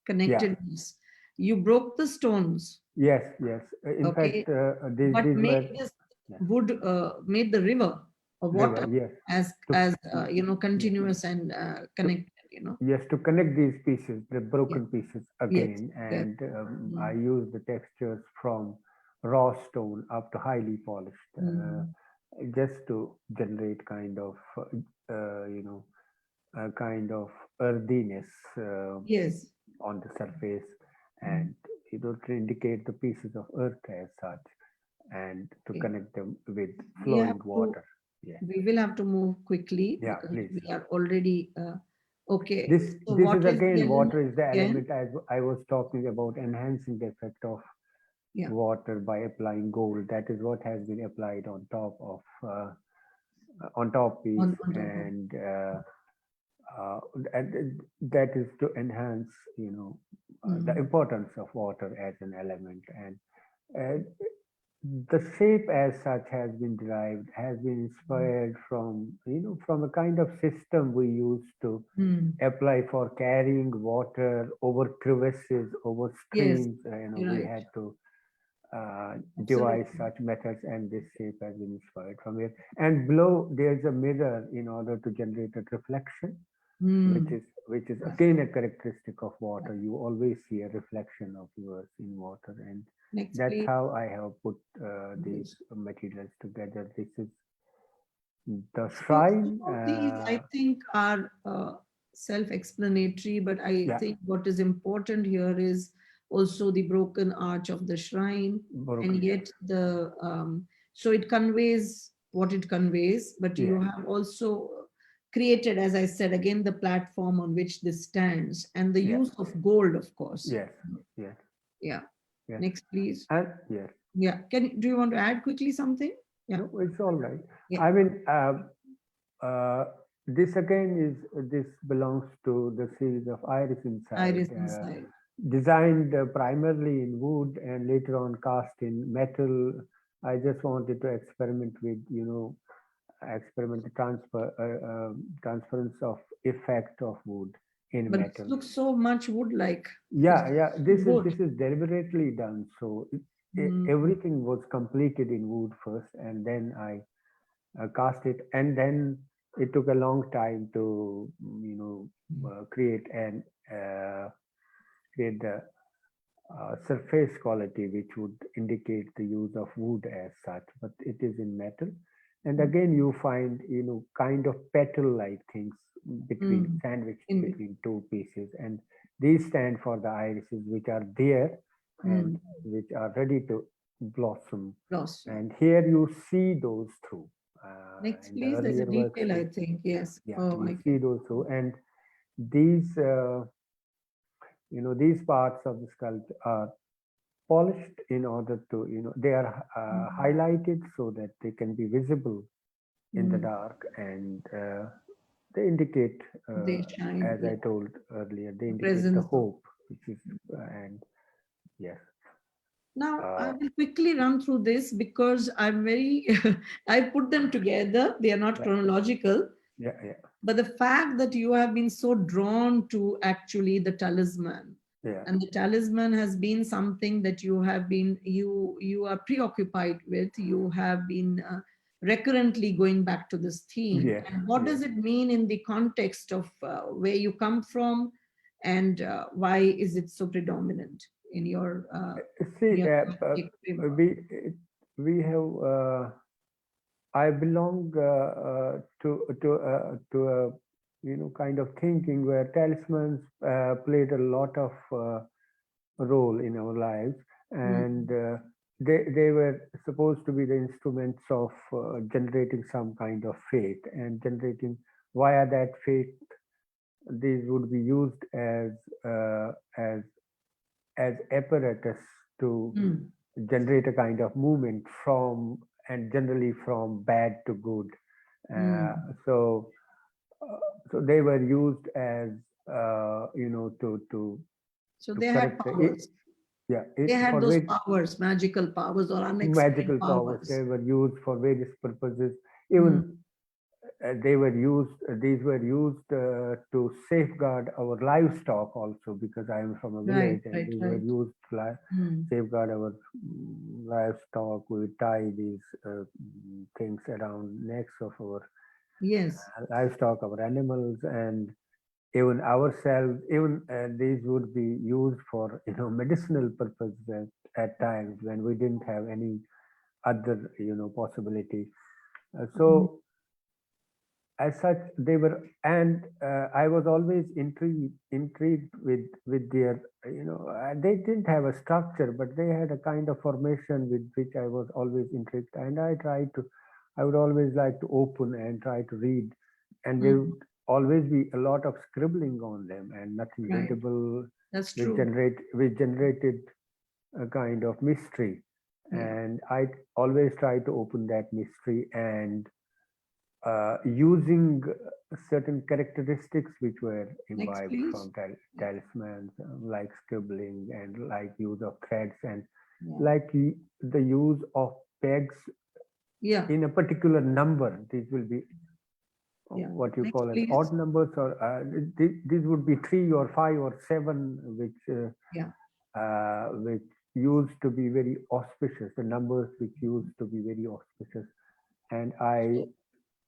connectedness, you broke the stones, yes, yes. In okay, fact, these but these made were, this yeah, wood, made the river or river, water yes, as to, yes, continuous and to, connected. yes, to connect these pieces, the Yes, broken pieces yes, again. yes. And I Mm. use the textures from raw stone up to highly polished, Mm. just to generate kind of, you know, a kind of earthiness Yes. on the surface, Mm. and to indicate the pieces of earth as such, and to Okay. connect them with We have flowing to, water. Yeah, we will have to move quickly yeah, because please. we are already, okay. This So this is what is the again, element water is the again? element, as I was talking about, enhancing the effect of Yeah, water by applying gold. That is what has been applied on top piece, on top of. uh, and that is to enhance, the Mm. importance of water as an element. And uh, the shape as such has been derived, has been inspired from, from a kind of system we used to Mm. apply for carrying water over crevices, over Yes, streams. you're We right. had to devise Absolutely. such methods, and this shape has been inspired from it. And below there's a mirror in order to generate a reflection, Mm. which is Yeah. again a characteristic of Yeah. water. You always see a reflection of yours in water, and Next, that's please. how I have put these Yes. materials together. This is the So shrine. some of these, I think, are self-explanatory, but I Yeah, think what is important here is also the broken arch of the shrine, and broken. yet so it conveys what it conveys, but Yeah, you have also created, as I said, again, the platform on which this stands, and the yeah, use of gold, of course. yes, yes, Yeah. yes, Next, please. and yes. Yeah. Do you want to add quickly something? Yeah. No, it's all right. Yeah. I mean, uh, this again this belongs to the series of Iris Inside, Iris inside. designed primarily in wood and later on cast in metal. I just wanted to experiment with, experiment the transference of effect of wood in But this metal. looks so much wood-like. It's Yeah, yeah. This is wood. this is deliberately done. So Mm. everything was completed in wood first, and then I cast it, and then it took a long time to create and create the surface quality, which would indicate the use of wood as such, but it is in metal. And again, you find, kind of petal-like things between, sandwiched In between two pieces. And these stand for the irises, which are there and which are ready to blossom. blossom. And here you see those through. Next, In the please. There's a earlier works, detail, I think. Yes. yeah, Oh, you I see can. those through. And these, these parts of the sculpture are polished in order to, they are highlighted so that they can be visible in the dark, and they indicate, They shine. as Yeah. I told earlier, they The indicate the presence of. hope, which is, and yes. Now, I will quickly run through this because I'm very, I put them together. They are not Yeah. chronological. Yeah, yeah, But the fact that you have been so drawn to actually the talisman, yeah, and the talisman has been something that you have been, you are preoccupied with, you have been recurrently going back to this theme. yes, And what yes. does it mean in the context of where you come from, and why is it so predominant in your See, artistic framework? we have. I belong to a kind of thinking where talismans played a lot of role in our lives, and they were supposed to be the instruments of generating some kind of faith, and generating via that faith these would be used uh, as as apparatus to generate a kind of movement from, and generally from bad to good. Uh, so so they were used as So to they had correct powers. yeah, They had for those which powers, magical powers or unexplained magical powers, they powers. were used for various purposes. Even they were used these were used to safeguard our livestock also, because I am from a Right, village, and right, these were right. used to safeguard our livestock. We tie these things around necks of our Yes. livestock, our animals, and even ourselves. Even these would be used for medicinal purposes at times when we didn't have any other possibility. So as such they were, and I was always intrigued with their, they didn't have a structure, but they had a kind of formation with which I was always intrigued, and I would always like to open and try to read, and there would always be a lot of scribbling on them and nothing Right. readable, That's which true. generated a kind of mystery. Yeah. And I always try to open that mystery, and using certain characteristics which were Next, imbibed please. from talismans, like scribbling and like use of threads, and Yeah. like the use of pegs Yeah. in a particular number. These will be Yeah. what you Next, call as please. odd numbers, or these would be 3 or 5 or 7, which used to be very auspicious, the numbers which used to be very auspicious, and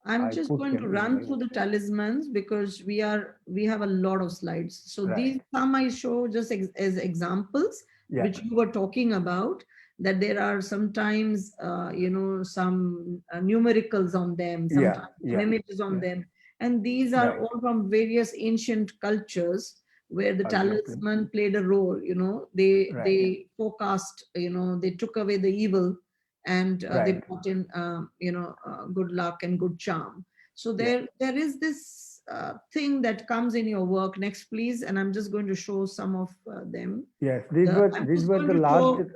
I'm I just put going to them in run my through the talismans because we have a lot of slides. So right. these some I show just as examples, Yeah. which you were talking about, that there are sometimes some numericals on them, sometimes some images on them, and these are Right. all from various ancient cultures where the Exactly. talisman played a role. They Right. they forecast. They took away the evil, and they Right. brought in good luck and good charm. So Yeah. there is this thing that comes in your work. Next, please. And I'm just going to show some of them. Yes, I'm these just were going the to show. largest.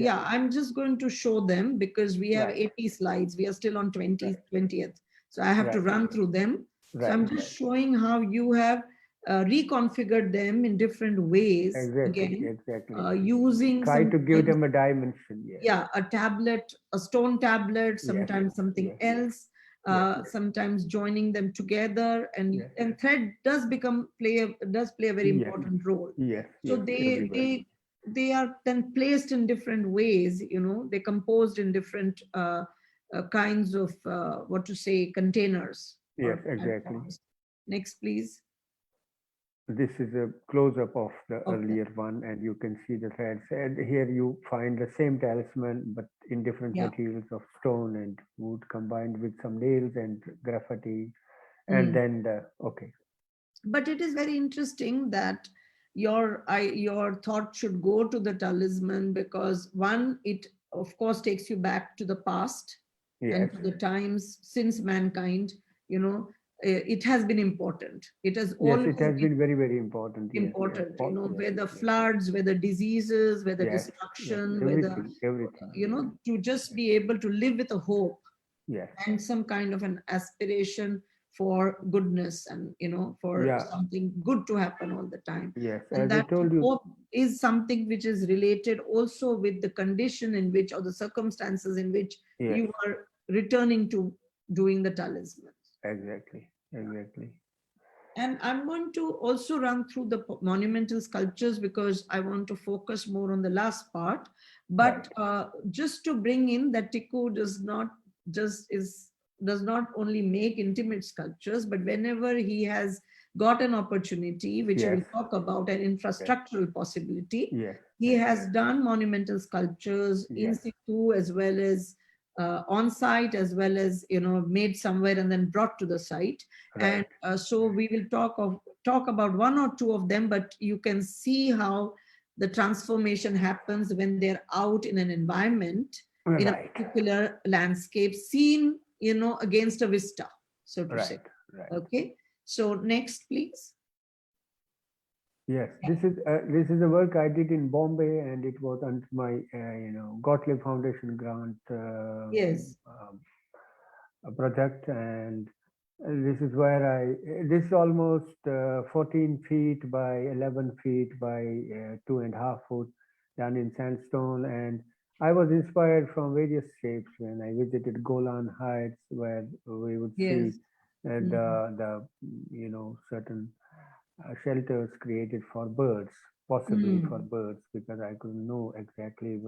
Yeah, I'm just going to show them because we have Right. 80 slides. We are still on Right. 20th. So I have to Right. run through them. So Right. I'm just showing how you have reconfigured them in different ways. Exactly. Again, Exactly. using Try some to give them a dimension. Yes. yeah, a tablet, a stone tablet, Yes. sometimes something Yes. else, Yes. sometimes joining them together, and Yes. thread does play a very Yes. important role. Yes. So Yes. Everywhere. they are then placed in different ways. They're composed in different kinds of what to say containers Yes. or Exactly. platforms. Next, please. this is a close-up of the Okay. earlier one, and you can see the threads. And here you find the same talisman, but in different Yeah. materials of stone and wood combined with some nails and graffiti. And Mm. then okay. But it is very interesting that your thought should go to the talisman because one, it of course takes you back to the past Yes. and to the times since mankind, it has been important. It has Yes, always it has been been very, very important. Yes. Yes. important, Yes. whether Yes. floods, whether diseases, whether Yes. Yes. destruction, whether, Everything. Everything. to just be able to live with a hope Yes. and some kind of an aspiration for goodness and for Yeah. something good to happen all the time. Yes. And As I that told you. hope is something which is related also with the condition in which or the circumstances in which Yes. you are returning to doing the talismans. Exactly. Exactly. And I'm going to also run through the monumental sculptures because I want to focus more on the last part. But just to bring in that Tiku does not only make intimate sculptures, but whenever he has got an opportunity, which he Yes. will talk about, an infrastructural possibility, Yes. he has done monumental sculptures in Yes. situ as well as on site, as well as made somewhere and then brought to the site. Right. And so we will talk about one or two of them, but you can see how the transformation happens when they're out in an environment, in a Right. particular landscape, seen against a vista, so to say. Right. Right. Okay, so next please. Yes, this is a work I did in Bombay, and it was under my Gottlieb Foundation grant Yes. project, and this is where this is almost 14 feet by 11 feet by 2.5 foot, done in sandstone, and I was inspired from various shapes when I visited Golan Heights, where we would see Yes. the certain shelters created for birds, possibly for birds, because I couldn't know exactly.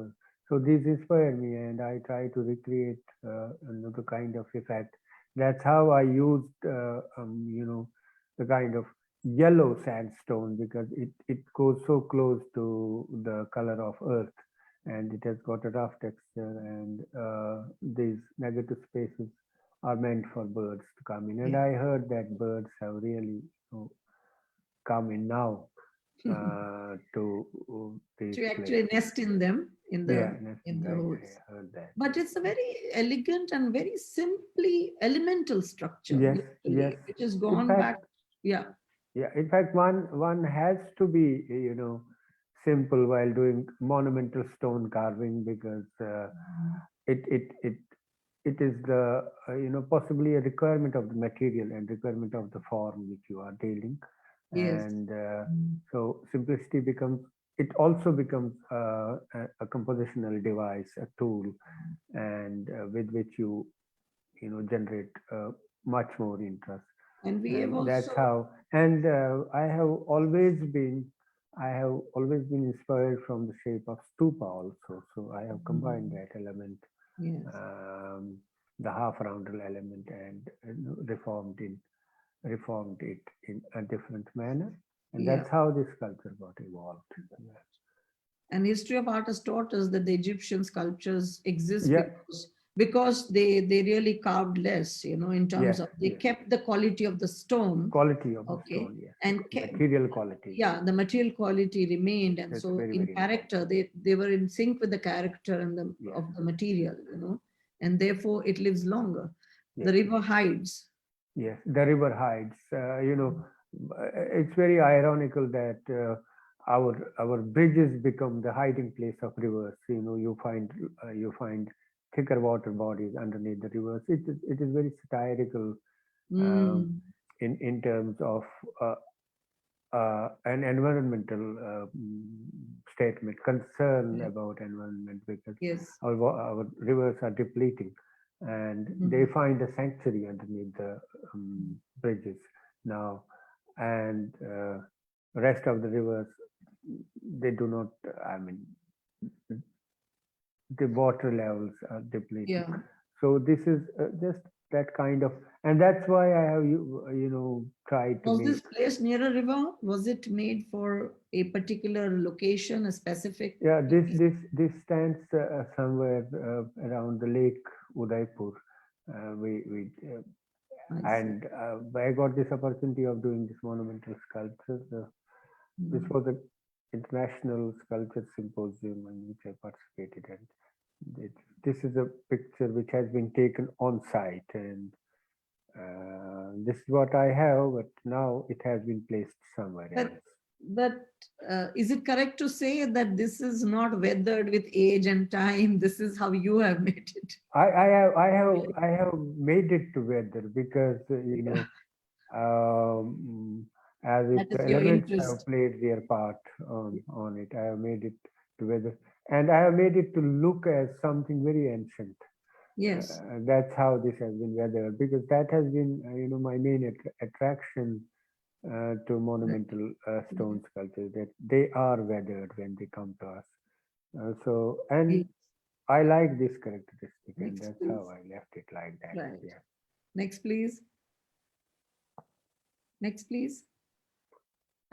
So these inspire me, and I try to recreate another kind of effect. That's how I used, the kind of yellow sandstone because it goes so close to the color of earth, and it has got a rough texture, and these negative spaces are meant for birds to come in. And I heard that birds have really come in now to these To actually places. nest in them in the I holes. heard that. But it's a very elegant and very simply elemental structure, Yes, literally, yes. which has In gone fact, back. Yeah. Yeah, in fact, one has to be simple while doing monumental stone carving because it it it it is the possibly a requirement of the material and requirement of the form which you are dealing, Yes. and so simplicity becomes, it also becomes a compositional device, a tool, and with which you generate much more interest. And we have And that's also. how, and I have always been inspired from the shape of stupa also, so I have combined that element, Yes. the half roundel element, and reformed it in a different manner, and Yeah. that's how this sculpture got evolved. And history of art has taught us that the Egyptian sculptures exist Yeah. because they really carved less, in terms Yes, of they yes. kept the quality of the stone. Quality of the Okay. stone, yes. And Material quality. Yeah, the material quality remained, and That's so very, in very character they were in sync with the character and Yeah. of the material, and therefore it lives longer. Yes. The river hides. Yes, the river hides. It's very ironical that our bridges become the hiding place of rivers. You find thicker water bodies underneath the rivers. It is very satirical in terms of an environmental statement, concern about environment, because Yes. our rivers are depleting, and they find a sanctuary underneath the bridges now, and rest of the rivers, they do not. I mean, the water levels are depleting. Yeah. So this is just that kind of, and that's why I have tried to Was make. this place near a river? Was it made for a particular location, a specific Yeah, this place? stands somewhere around the lake Udaipur. We I see. and I got this opportunity of doing this monumental sculpture. This Mm. was an international sculpture symposium in which I participated, and this is a picture which has been taken on site, and this is what I have, but now it has been placed somewhere But else. is it correct to say that this is not weathered with age and time? This is how you have made it. I have made it together because Yeah, as if that the is your elements have interest. played their part on it. I have made it together, and I have made it to look as something very ancient. Yes. That's how this has been weathered, because that has been my main attraction to Right. monumental stone sculptures, that they are weathered when they come to us. And Yes. I like this characteristic, and Next, that's please. how I left it like that. Right. Yeah. Next, please. Next, please.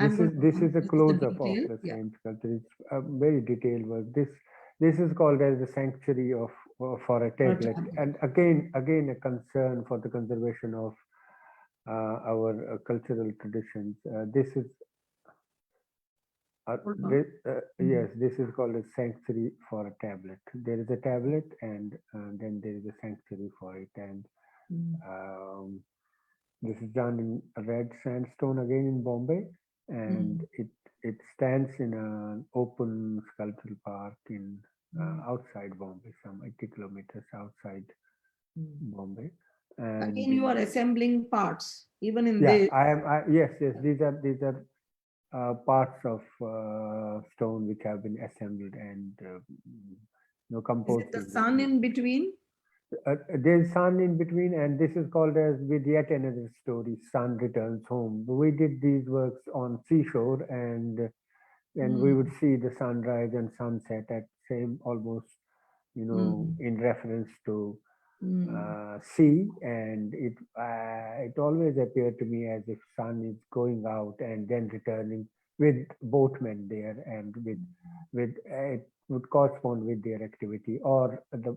I'm going to This is a this is the close up of detail. the Yeah. same sculpture. It's a very detailed work. This is called as the sanctuary of for a For a tablet, tablet. and again a concern for the conservation of our cultural traditions. This is Hold on. yes, this is called a sanctuary for a tablet. There is a tablet, and then there is a sanctuary for it, and Mm. this is done in red sandstone again in Bombay, and Mm. it stands in an open sculptural park in Mm. outside Bombay, some 80 kilometers outside Mm. Bombay. Again, And you are assembling parts, even in yeah, this. yes, these are parts of stone which have been assembled and Is it composed the in this sun way. in between? There's sun in between, and this is called as with yet another story, Sun Returns Home. We did these works on seashore, and we would Mm. see the sunrise and sunset at same almost, Mm. in reference to Mm. sea, and it always appeared to me as if sun is going out and then returning with boatmen there, and with it would correspond with their activity, or the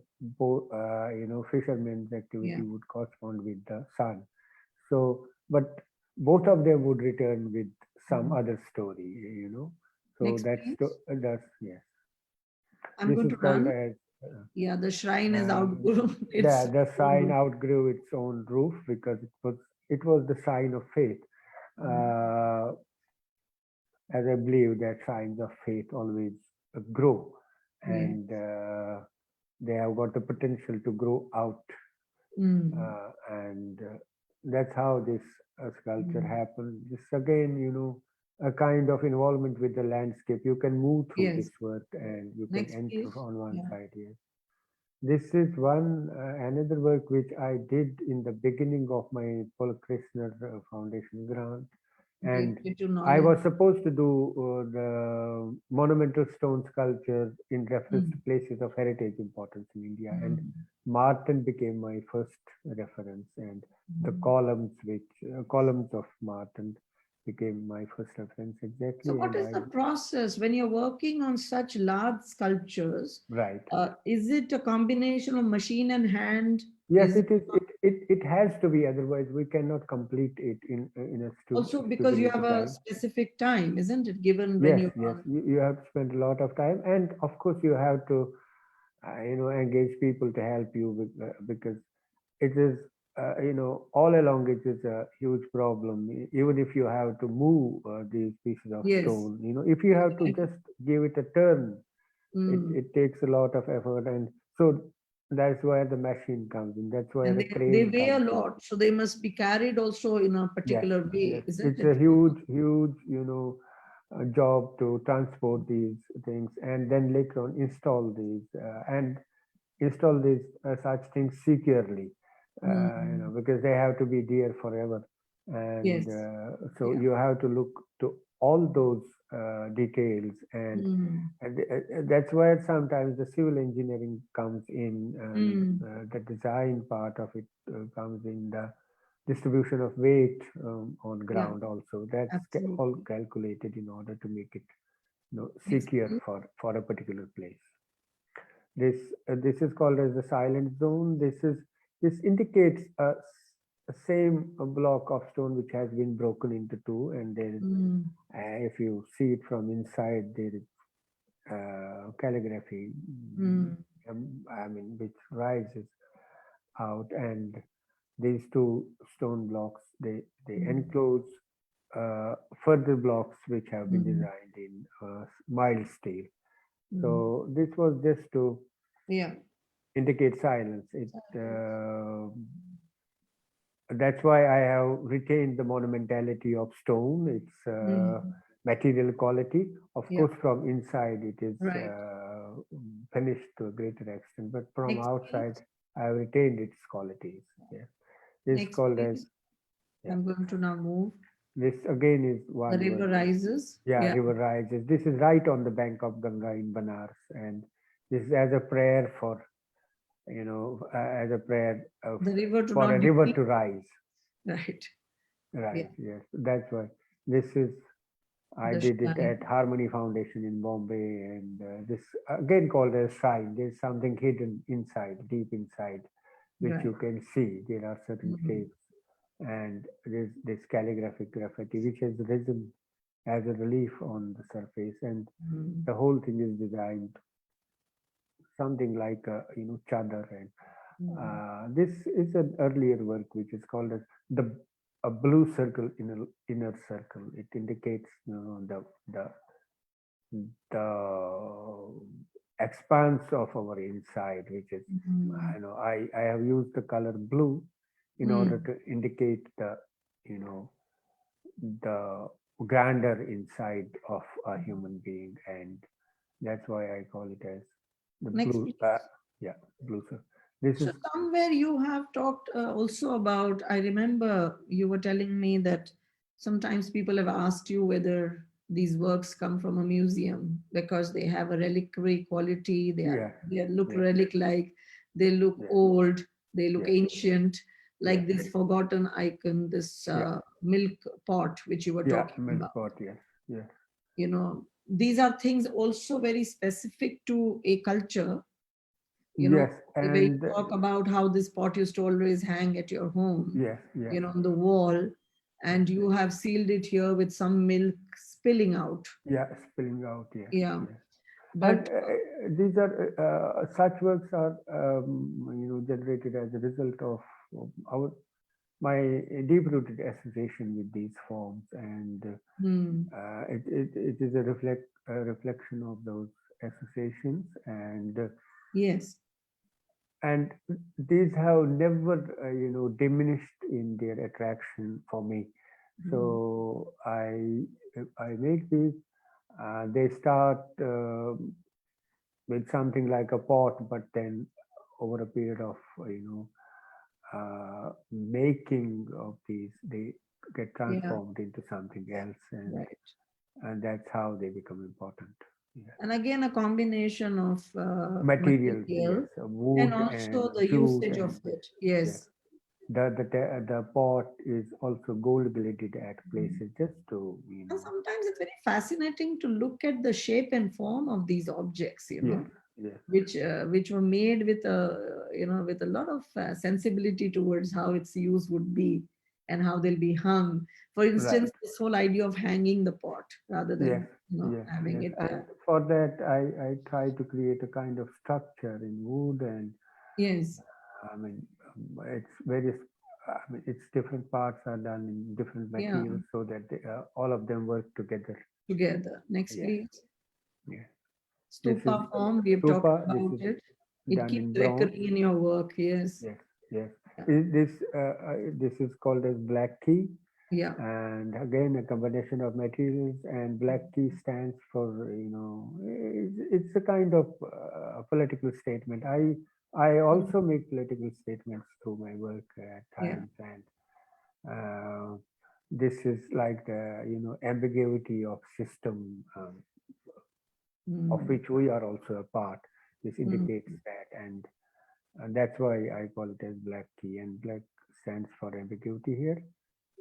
fishermen's Yeah. activity would correspond with the sun. So, but both of them would return with some Mm. other story, So Next, please. that's yes. I'm This going is to called run. as Yeah, the shrine is uh, outgrown. It's the sign outgrew its own roof because it was the sign of faith. Uh, as I believe that signs of faith always grow, yeah. and they have got the potential to grow out, Mm. and that's how this sculpture Mm. happened. This again, a kind of involvement with the landscape. You can move through Yes. this work, and you can Next, enter please. on one Yeah. side here. This is one another work which I did in the beginning of my Paul Krishner Foundation grant, and Related to I knowledge. was supposed to do the monumental stone sculpture in reference to Mm. places of heritage importance in India, and Mm. Martin became my first reference, and the Mm. columns of Martin became my first reference So exactly, what and is I the process when you're working on such large sculptures? right. Is it a combination of machine and hand? Yes, Is it is. It has to be. Otherwise, we cannot complete it in a also because you have stupidity a time. specific time, isn't it? Given when Yes, you're yes. on. You have to spend a lot of time, and of course, you have to, engage people to help you because it is, all along it is a huge problem. Even if you have to move these pieces of Yes. stone, if you have to Exactly. just give it a turn, Mm. it takes a lot of effort, and so that's where the machine comes in. That's where And the they crane weigh a comes in. lot, so they must be carried also in a Yes, particular yes. way, isn't It's it? a huge, job to transport these things and then later on install these and install these such things securely, Mm. because they have to be there forever. And Yes. so Yeah. you have to look to all those details, and, Mm. that's where sometimes the civil engineering comes in, Mm. the design part of it comes in, the distribution of weight on Yeah, ground also. That's all absolutely. calculated in order to make it, Next, secure please. for a particular place. This is called as the silent zone. This indicates a same block of stone which has been broken into two, and there is, Mm. if you see it from inside, there is calligraphy, Mm. I mean, which rises out, and these two stone blocks, they Mm. enclose further blocks which have been Mm. designed in mild steel. Mm. So this was just to Yeah. indicate silence. That's why I have retained the monumentality of stone, its Mm. material quality. Of Yeah. course, from inside it is Right. finished to a greater extent, but from Next, outside please. I have retained its qualities. Yeah. This is Next, called as, please. yeah. I'm going to now move. This again is The one river work. rises. Yeah, Yeah. river rises. This is right on the bank of Ganga in Banaras, and this is as a prayer for, as a prayer The river to for a not river deplete. to rise. Right. Yeah. Right. Yes. That's why this is. I The did it shrine. at Harmony Foundation in Bombay, and this again called as shrine. There's something hidden inside, deep inside, which Right. you can see. There are certain Mm. caves, and there's this calligraphic graffiti which has risen as a relief on the surface, and Mm. the whole thing is designed something like a, chadar. And Mm. this is an earlier work which is called as the a blue circle in an inner circle. It indicates, the expanse of our inside, which is, Mm. I have used the color blue in order Mm. to indicate the, you know, the grandeur inside of a human being, and that's why I call it as the Next, blue. please. Yeah, blue circle. This So is, somewhere you have talked also about, I remember you were telling me that sometimes people have asked you whether these works come from a museum because they have a reliquary quality, yeah, they look yeah, relic-like, they look yeah, old, they look yeah, ancient, yeah, like this forgotten icon, this yeah, milk pot which you were yeah, talking milk about. pot, yes, yes, These are things also very specific to a culture, you know, yes, the way you and talk about how this pot used to always hang at your home, yes, yeah, on the wall, yeah, and you have sealed it here with some milk spilling out. yeah, spilling out, yes, Yeah. yes. And But these are such works are generated as a result of our my deep-rooted association with these forms, and hmm, it is a reflection of those associations, yes. and these have never diminished in their attraction for me. Hmm. So I make these. They start with something like a pot, but then over a period of making of these, they get Yeah, transformed into something else, right. and that's how they become important. Yeah. And again, a combination of Materials, yes, material and wood also and the jute, usage of and it. yes, Yes. the pot is also gold plated at Mhm. places just to And sometimes it's very fascinating to look at the shape and form of these objects, yes, yes, which were made with a with a lot of sensibility towards how its use would be and how they'll be hung. For right, instance, this whole idea of hanging the pot rather yes, than yes, having yes, it. and for that I try to create a kind of structure in wood, and Yes, I mean, it's various. I mean, its different parts are done in different yeah, materials so that all of them work together. together. Next, Yeah, please. yeah. This is Stupa form. We have talked stupa. This about is it. It done keeps in bronze. recurring in your work. Yes. Yes, yes. Yeah. This is called as black key, Yeah. and again a combination of materials. And black key stands for it's a kind of political statement. I also make political statements through my work at Yeah. times, and uh, this is like the ambiguity of system, of which we are also a part. This indicates that, and that's why I call it as black key, and black stands for ambiguity here.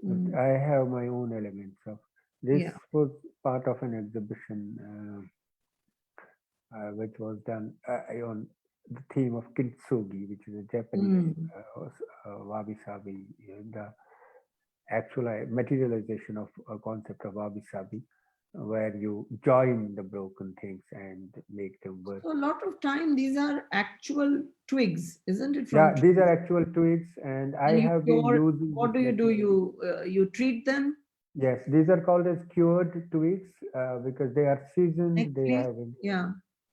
But I have my own elements of this. Yeah. Was part of an exhibition which was done on the theme of kintsugi, which is a Japanese wabi-sabi, the actual materialization of a concept of wabi-sabi, where you join the broken things and make them work. So a lot of time, these are actual twigs, isn't it? Yeah, From these are actual twigs, and I and you have been cure, using what do this you do? material. You treat them? Yes, these are called as cured twigs because they are seasoned. Next, They please. have been, Yeah,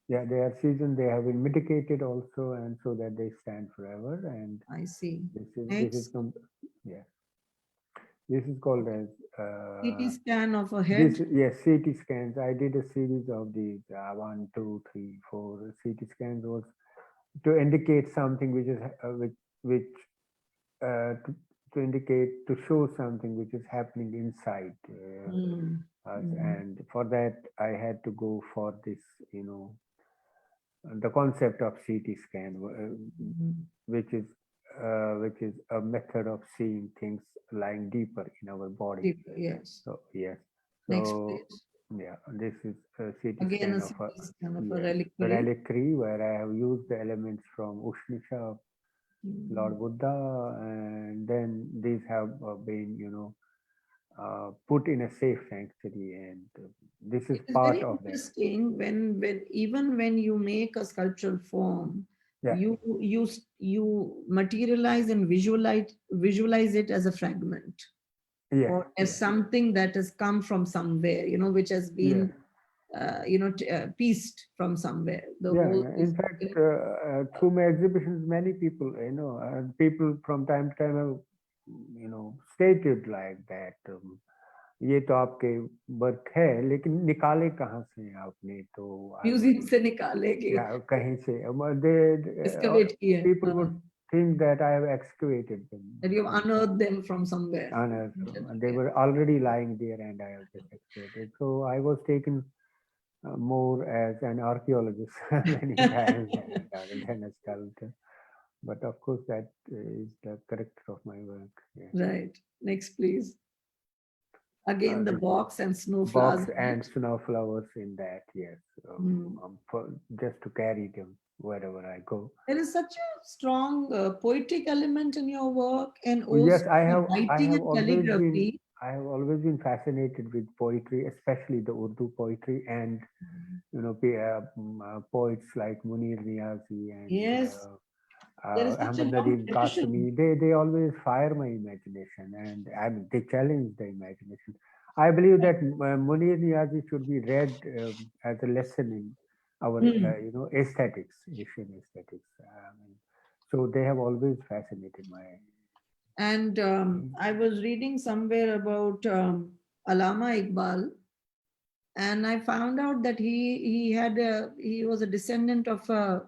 yeah, they are seasoned. They have been mitigated also, and so that they stand forever. And I see. this is Next, yeah, this is called as CT scan of a this, head. yes, CT scans. I did a series of these 1, 2, 3, 4 CT scans was to indicate something which is which to indicate, to show something which is happening inside us. And for that I had to go for this, the concept of CT scan, which is a method of seeing things lying deeper in our body. Yes. So yes, Next, so please. yeah, this is a CT Again, scan a of CT scan of a yes, a reliquary. reliquary where I have used the elements from Ushnisha, Lord Buddha, and then these have been, put in a safe sanctuary, and this is It is part very of that. interesting when even when you make a sculptural form, Yeah. you materialize and visualize it as a fragment Yeah, or as something that has come from somewhere, which has yeah, been pieced from somewhere. The yeah, whole yeah. is, In fact, through my exhibitions, many people, people from time to time have, stated like that. ये तो आपके work है लेकिन निकाले कहाँ से आपने, तो I would, म्यूजियम से निकाले कि yeah, कहीं से excavate किए, people would think that I have excavated them. that you've unearthed them from somewhere. They were already lying there and I have just excavated. So I was taken more as an archaeologist many times rather than a sculptor. But of course, that is the character of my work. Yeah. Right. Next, please. Again, the The box and snow box flowers. and snow flowers in that, yes. Just to carry them wherever I go. There is such a strong poetic element in your work, and also Yes, I writing have and always been, calligraphy. I have always been fascinated with poetry, especially the Urdu poetry, and poets like Munir Niazi and Yes, there is such a Ahmad long Nadeem tradition. Qasimi. They always fire my imagination, and I mean, they challenge the imagination. I believe that Munir Niazi should be read as a lesson in our aesthetics, Asian aesthetics. So they have always fascinated my. And I was reading somewhere about Allama Iqbal, and I found out that he was a descendant of a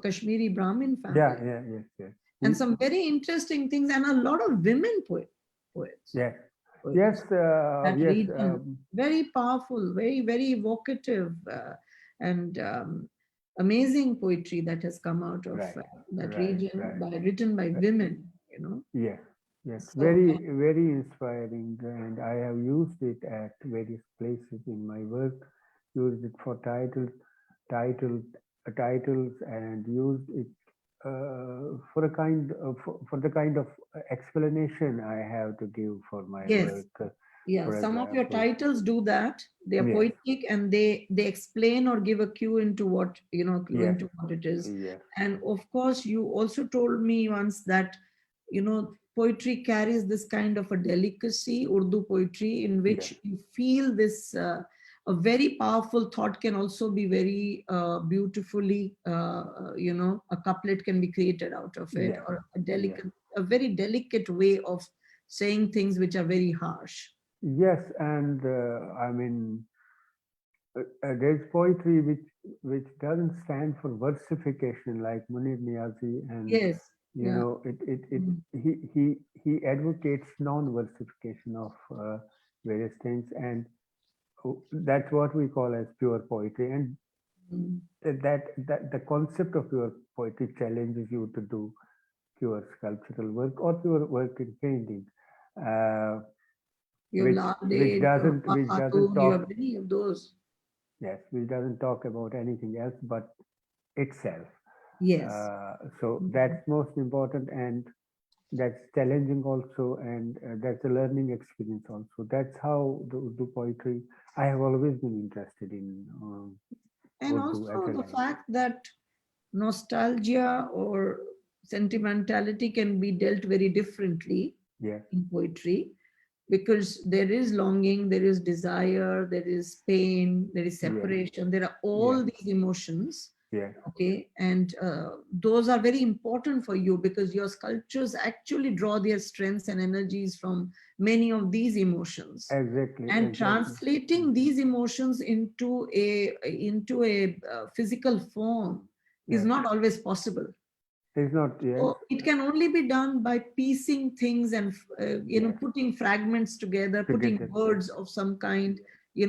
Kashmiri Brahmin family. Yeah, yes. And some very interesting things, and a lot of women poets. Yes. Poets. Yes, That yes. region, very powerful, very, very evocative, and amazing poetry that has come out of that region, written by women, Yes, So, very, very inspiring, and I have used it at various places in my work. Used it for titles, and used it for the kind of explanation I have to give for my work. Yeah, some of your titles do that. They are poetic, and they explain or give a cue into what into what it is. And of course, you also told me once that poetry carries this kind of a delicacy, Urdu poetry, in which you feel this. A very powerful thought can also be very beautifully, a couplet can be created out of it, or a very delicate way of saying things which are very harsh. Yes, and I mean, there's poetry which doesn't stand for versification like Munir Niazi, and You Yeah. know, Mm. he advocates non-versification of various things, and that's what we call as pure poetry. And Mm. that the concept of pure poetry challenges you to do pure sculptural work or pure work in painting, uh, You have which Larded, you doesn't have which doesn't Cartoon, you talk, have many of those. yes, which doesn't talk about anything else but itself. Yes. So Mm. that's most important, and that's challenging also, and that's a learning experience also. That's how the Urdu poetry. I have always been interested in And Urdu as also a the language. fact that nostalgia or sentimentality can be dealt very differently Yeah, in poetry, because there is longing, there is desire, there is pain, there is yeah, separation, there are yeah, all these emotions. yeah, Okay, and those are very important for you because your sculptures actually draw their strengths and energies from many of these emotions, exactly, and exactly. translating these emotions into a physical form is Yeah, not always possible. it's not. Yes, So it can only be done by piecing things and yes, putting fragments together, putting together. Yes, words of some kind, yes,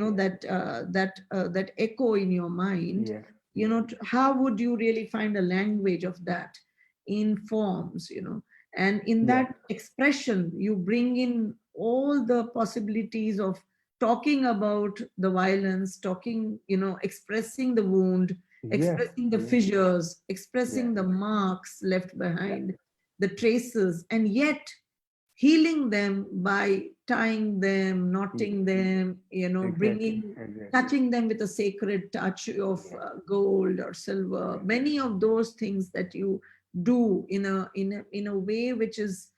that echo in your mind. yes, yes, How would you really find a language of that in forms? And in yes, that expression, you bring in all the possibilities of talking about the violence, talking, expressing the wound, yes, expressing the yes, fissures, yes, expressing the marks left behind, the traces, and yet healing them by tying them, knotting them, exactly, bringing, exactly. touching them with a sacred touch of Yes, gold or silver. yes, Many of those things that you do in a way which is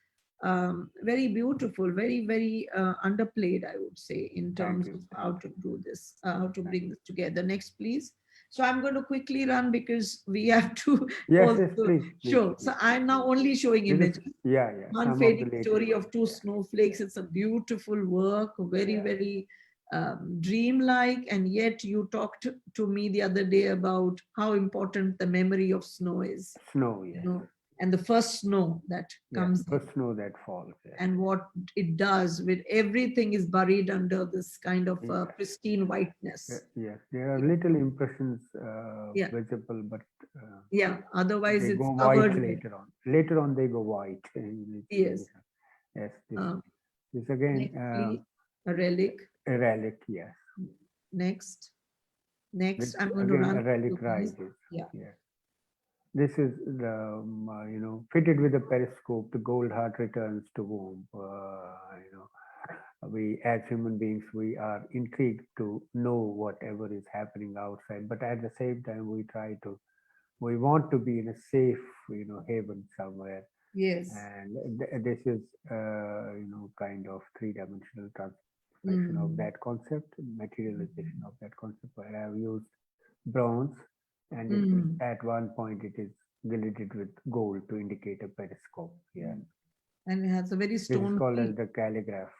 very beautiful, very, very underplayed, I would say, in thank terms you, of how thank to you, do this, how to thank bring you. this together. Next, please. So I'm going to quickly run because we have to Yes, also yes, please, please, show. So please, I'm now please. only showing This is, images. yeah, yeah, One some of the fading later story ones. of two Yeah, snowflakes. yeah, It's a beautiful work, very, yeah. very dreamlike. And yet, you talked to me the other day about how important the memory of snow is, Snow, yes. and the first snow that Yeah, comes in, first snow that falls. Yes. and what it does with everything is buried under this kind of Yeah, pristine whiteness. yes. There are little impressions Yeah, visible, but uh, yeah. Otherwise, they it's go white covered with, later on. Later on, they go white. yes. Yes, Um, this again, Next, please. A relic. a relic. Yes, Next. this Next, I'm going to again run a relic through these. rises. Yeah. Yes, this is the fitted with a periscope. The gold heart returns to womb. We as human beings, we are intrigued to know whatever is happening outside, but at the same time, we want to be in a safe, haven somewhere. Yes. And this is, kind of three-dimensional transformation of Mm. that concept, materialization of that concept. I have used bronze, and Mm. at one point it is gilded with gold to indicate a periscope. Yeah, And it has a very this is stone called feel. as the calligraph,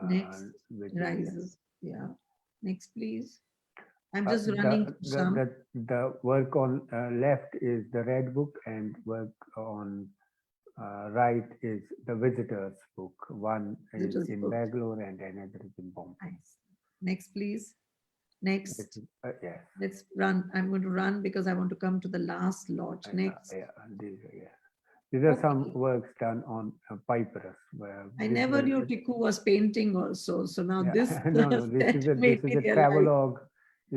Next which is, yeah. rises. Yeah. Next, please. I'm Uh, just running the, through the some. the work on left is the red book, and work on right is the visitors book. One is Visitors in book. Bangalore and another is in Bombay. Nice. Next, please. This Next. is, yes, Let's run. I'm going to run because I want to come to the last lot. Next. yeah, these are some Okay. works done on papyrus. Where I this never was, knew Tiku was painting also. So now yeah, this no, no, set this made is me a realize. travelogue.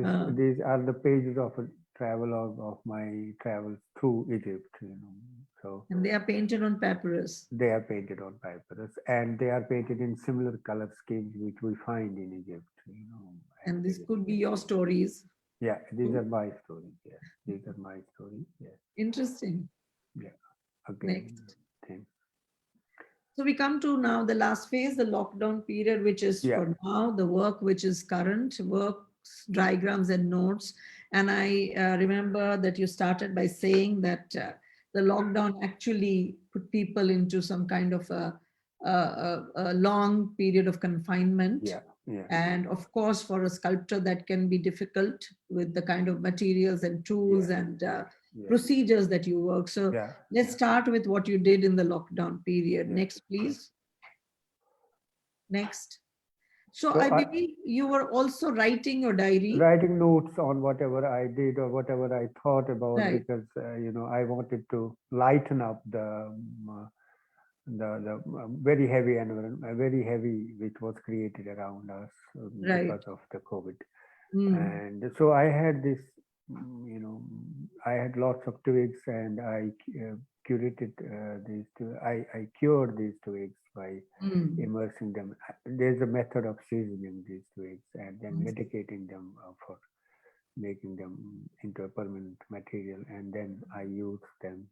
Uh, These are the pages of a travelogue of my travels through Egypt. So and they are painted on papyrus. they are painted on papyrus, and they are painted in similar color schemes which we find in Egypt. At And this various could be places. your stories. Yeah, these too. are my stories. Yes, these are my stories. Yes, Interesting. yeah. Again, Next. things. So we come to now the last phase, the lockdown period, which is Yeah, for now the work which is current, works, diagrams, and notes. And I remember that you started by saying that the lockdown actually put people into some kind of a long period of confinement. yeah, Yeah. And of course, for a sculptor, that can be difficult with the kind of materials and tools and procedures that you work. So let's start with what you did in the lockdown period. Next, please. Next. So I believe you were also writing your diary. Writing notes on whatever I did or whatever I thought about, Right. because I wanted to lighten up the very heavy environment, very heavy which was created around us Right. because of the COVID. And so I had this, I had lots of twigs, and I curated these two. I cured these twigs by immersing them. There's a method of seasoning these twigs and then medicating them for making them into a permanent material, and then I use them.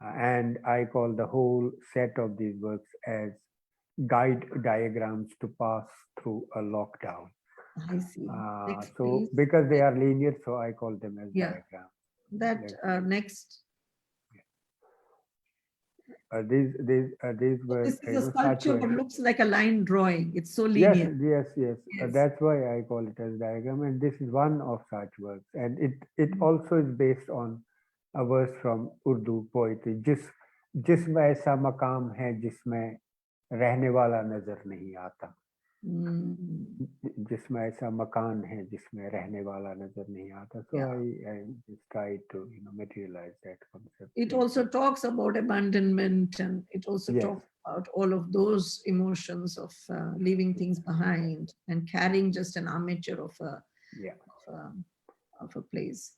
And I call the whole set of these works as guide diagrams to pass through a lockdown. I see. Next, So please. because they are linear, so I call them as diagrams. Next. These were. This is a sculpture, but looks like a line drawing. It's so linear. Yes. That's why I call it as diagram, and this is one of such works. And it also is based on a verse from Urdu poetry. जिसमें ऐसा मकाम है जिसमें रहने वाला नजर नहीं आता. जिसमें ऐसा मकान है जिसमें रहने वाला नजर नहीं आता. So I just tried to materialize that concept. It also talks about abandonment, and it also talks about all of those emotions of leaving things behind and carrying just an armature of a place.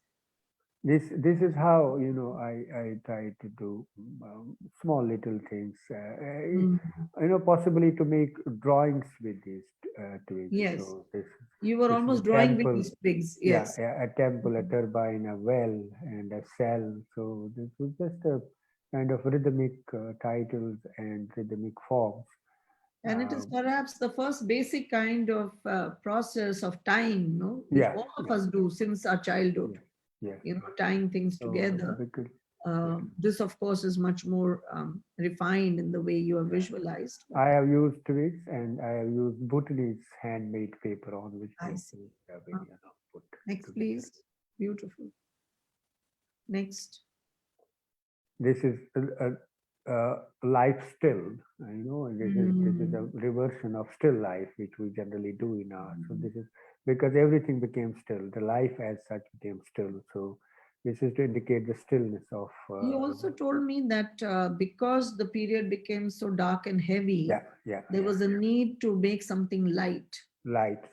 This is how I try to do small little things, possibly to make drawings with these twigs. Yes, so you were almost drawing with these twigs. Yes, a temple, a turbine, a well, and a cell. So this was just a kind of rhythmic titles and rhythmic forms. And it is perhaps the first basic kind of process of time, which all of us do since our childhood. Tying things together. This, of course, is much more refined in the way you are visualized. I have used twigs, and I have used Bhutanese handmade paper on which I see. Next, please. Beautiful. Next. This is a life still. This is a reversion of still life, which we generally do in art. So this is because everything became still. The life as such became still. So this is to indicate the stillness of. You also told me that because the period became so dark and heavy, there was a need to make something light.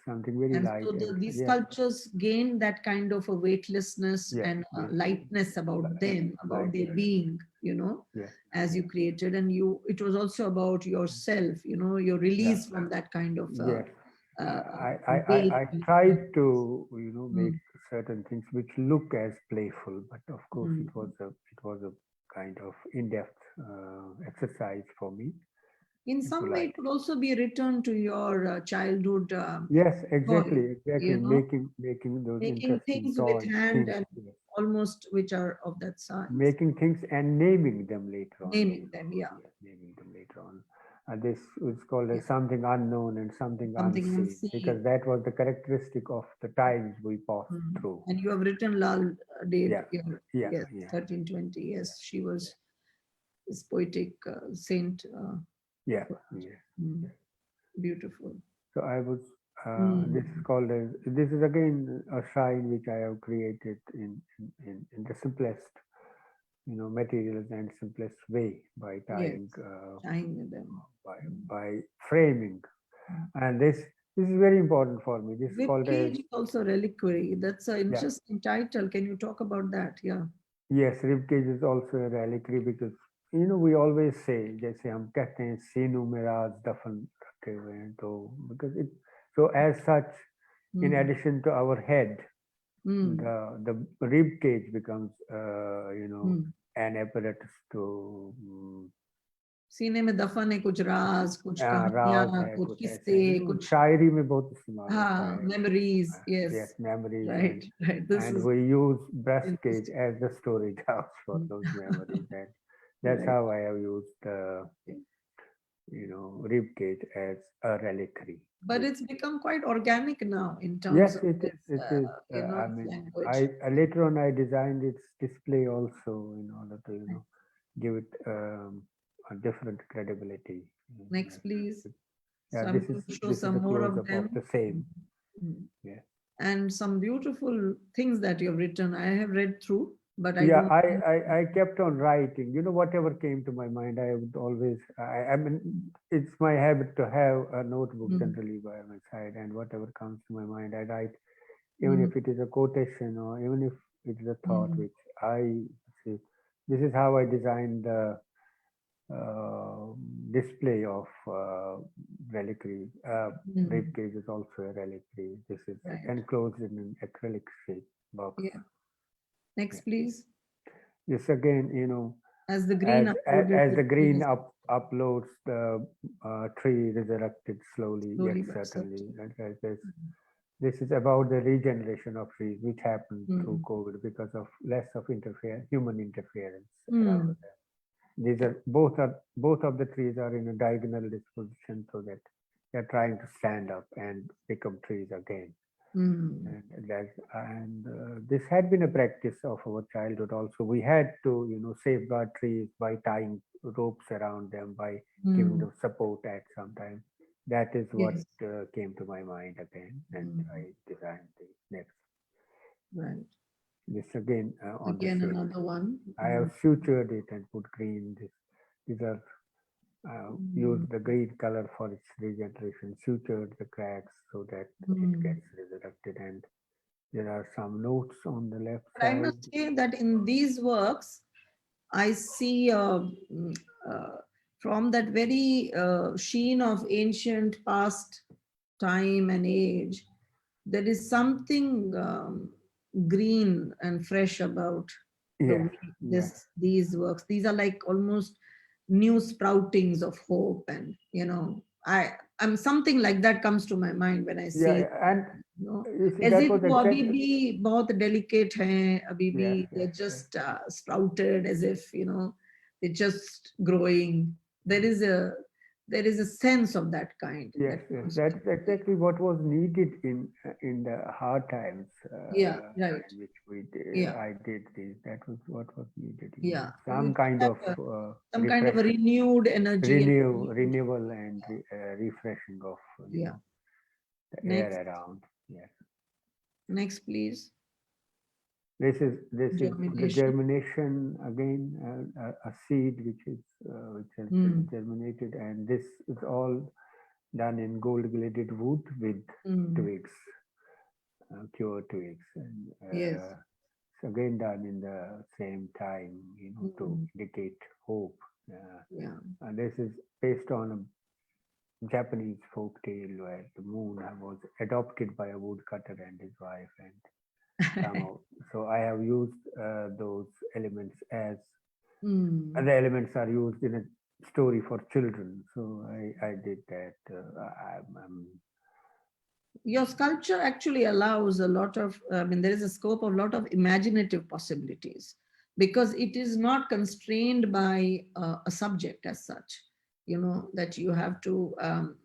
Something very light. So these sculptures gain that kind of a weightlessness and lightness about them, about their being, as you created. And it was also about yourself, your release from that kind of. I tried to make certain things which look as playful, but of course it was a kind of in-depth exercise for me. In some way, it could also be returned to your childhood. Yes, exactly. Making those things with hand and almost which are of that size. Making things and naming them later on. Naming them. Naming them later on. This was called as something unknown and something unseen, because that was the characteristic of the times we passed through. And you have written Lal Date, 1320. Yes, she was this poetic saint. Beautiful. So I was. This is called as. This is again a shrine which I have created in the simplest, materials and simplest way by tying them. By framing, and this is very important for me. This is called as also reliquary. That's an interesting title. Can you talk about that? Yeah. Yes, ribcage is also a reliquary because we always say, जैसे हम कहते हैं सीनू में राज दफन रखे हुए हैं, तो because it so as such, in addition to our head, the rib cage becomes an apparatus to. सीने में दफन है कुछ राज, कुछ कहानियां, कुछ किस्से, कुछ शायरी में बहुत इस्तेमाल होता है. Memories, yes, memories, right. And we use breast cage as the storage house for those memories, and that's how I have used rib cage as a reliquary. But it's become quite organic now in terms Yes, of it is. its, It is. I its mean, language. later on I designed its display also in order to give it a different credibility. Next, please. Yeah, So I'm going to show this is a some more close of up of them. the same. Mhm. Yeah. And some beautiful things that you've written. I have read through, but I Yeah, don't. I kept on writing. Whatever came to my mind, I would always. I mean, it's my habit to have a notebook Mm, generally by my side, and whatever comes to my mind, I write, even mm, if it is a quotation or even if it is a thought mm, which I see. This is how I designed the uh, display of reliquary. Rib mm. cage is also a reliquary. This is Right. enclosed in an acrylic shape box. Yeah. Next, Yeah. please. This again, As the green uploaded as the the tree green is uploads, the tree resurrected slowly yet slowly but certainly. certainly. And this is about the regeneration of trees, which happened through Mm, COVID because of less of human interference around mm, them. These are both of the trees are in a diagonal disposition, so that they're trying to stand up and become trees again. mm, And this had been a practice of our childhood also. We had to safeguard trees by tying ropes around them, by giving mm. them support at some time. That is what Yes. came to my mind again, and Mm, I designed the next. right. This again on the Again, same. another one. I have sutured it and put green. These are Mm, used the green color for its regeneration, sutured the cracks so that it mm. gets resurrected. And there are some notes on the left But I side. must say that in these works, I see uh, from that very sheen of ancient past time and age, there is something green and fresh about the Yes, way yes. these works. These are like almost new sproutings of hope, and I'm something like that comes to my mind when I Yeah, see, and you know, you see, as that if was वो अभी exactly. भी बहुत delicate हैं, अभी भी Yes, yes, they're yes. just sprouted, as if they're just growing. There is a there is a sense of that kind Yes, that yes, comes to that's me. exactly what was needed in the hard times Yeah, right. in which Yeah, I did this. That was what was needed. yeah. Some It should kind have of some kind of a renewed energy and renewed. renewal and refreshing of Yeah. the Next, air around. Yes, next, please. this is the Germination. germination again, a seed which has Mm, germinated, and this is all done in gold gilded wood with mm, twigs, cured twigs, and yes. it's again done in the same time, to Mm, indicate hope. Uh, yeah. and this is based on a Japanese folk tale where the moon was adopted by a woodcutter and his wife, and somehow, so I have used those elements as Mm. the elements are used in a story for children. So I did that. I'm Your sculpture actually allows a lot of, I mean, there is a scope of a lot of imaginative possibilities because it is not constrained by a subject as such. That you have to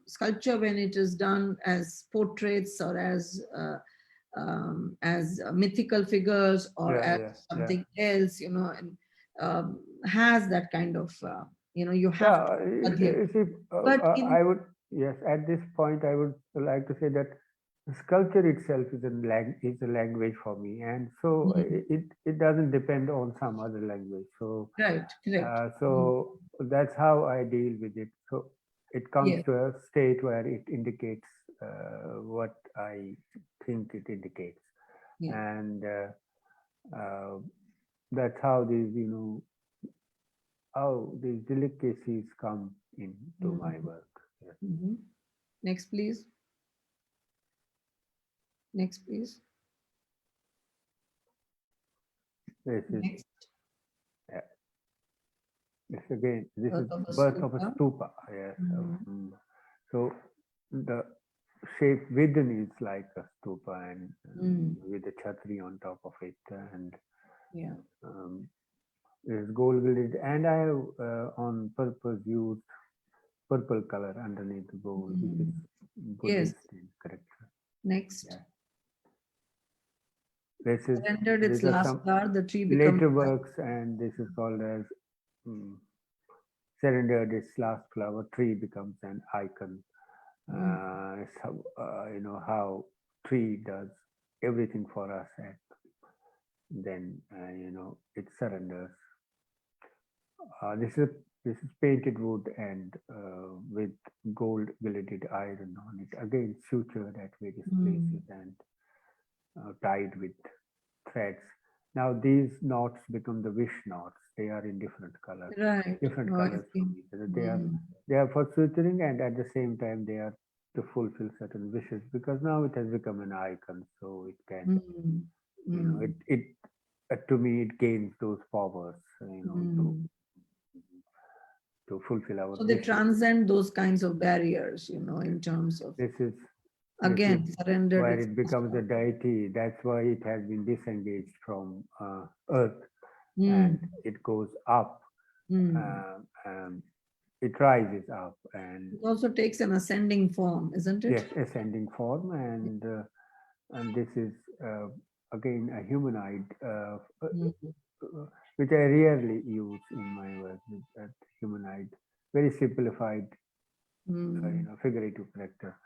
sculpture when it is done as portraits or as mythical figures or yeah, as yeah, yeah. something else, and has that kind of, you have to Yeah, adhere. you see, But in I would, yes, at this point, I would like to say that sculpture itself is a language for me, and so Mm, it doesn't depend on some other language. So right, correct. Mm, so that's how I deal with it. So it comes yeah, to a state where it indicates what I think it indicates, yeah. and uh, that's how these delicacies come into my Mm, work. Yes. mhm. Next, please. Next, please. This is Next, uh, this again. This is birth of a birth of a stupa. stupa. Yes. Mm, So the shape within is like a stupa, and mm, with a chhatri on top of it, and yeah. um, is gold gilded. And I have on purpose used purple color underneath the gold, which is Mm, Yes. Buddhist in character. Next. Yeah. This is Surrendered its these are last some card, the tree becomes later works, and this is called as mm, surrendered its last flower. Tree becomes an icon. It's how, how tree does everything for us, and then it surrenders. This is painted wood and with gold gilded iron on it. Again, sutured at various places and tied with threads. Now these knots become the wish knots. They are in different colors. right. Different Oh, I colors see. from each other. They are for suturing, and at the same time they are to fulfill certain wishes, because now it has become an icon, so it can, it to me it gains those powers, to fulfill our So they wishes. transcend those kinds of barriers, in terms of, This is again, surrendered where its it last becomes a flower. deity. That's why it has been disengaged from earth, and Mm, it goes up. mm. It rises up, and It also takes an ascending form, isn't it? yes, ascending form, and this is again a humanoid, Mm, which I rarely use in my work. That humanoid, very simplified, mm, figurative character,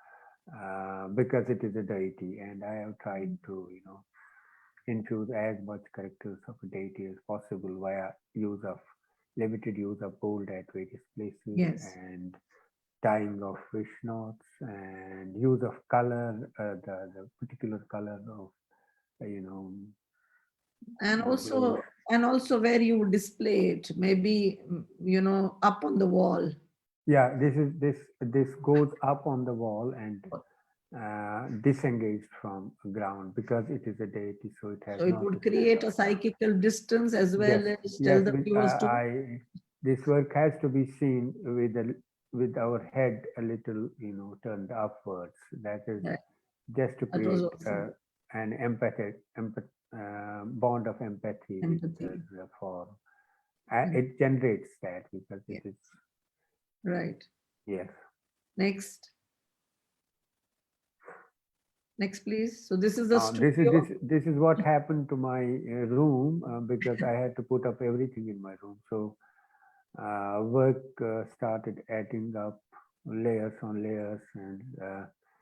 because it is a deity, and I have tried to, infuse as much characters of a deity as possible via limited use of gold at various places, yes. and tying of fish knots, and use of color, the particular color of, you know, And the rose. also where you would display it, maybe, up on the wall. Yeah, this goes up on the wall and disengaged from ground, because it is a deity, so it has So it not would to be. create a psychical distance as Yes, well as tell yes. the viewers to. This work has to be seen with our head a little, turned upwards. That is Yeah, just to that was create also an bond of empathy with empathy. the form. Mm, It generates that because yeah, it is, right. yes. Next. Next, please. So this is the studio. This is what happened to my room, because I had to put up everything in my room. So work started adding up layers on layers, and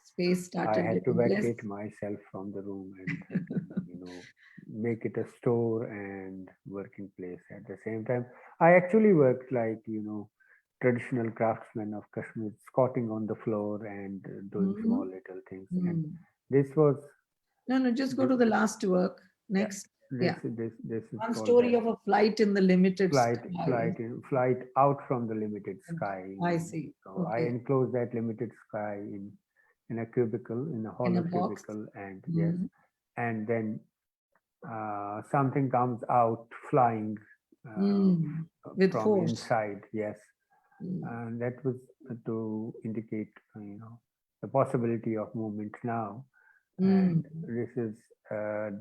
Space I started had to getting less. vacate myself from the room and make it a store and working place at the same time. I actually worked like traditional craftsmen of Kashmir, squatting on the floor and doing small Mhm. little things. And Mm. this was No, just go this, to the last work. yeah, Next. Yeah. this is One called story as of a flight in the limited sky. flight out from the limited sky. I see. So I Okay. enclose that limited sky in a cubicle, in a In hollow a box. cubicle, and yes, Mhm. and then something comes out flying With from force. inside. Yes, Mm. and that was to indicate the possibility of movement now, and Mm. this is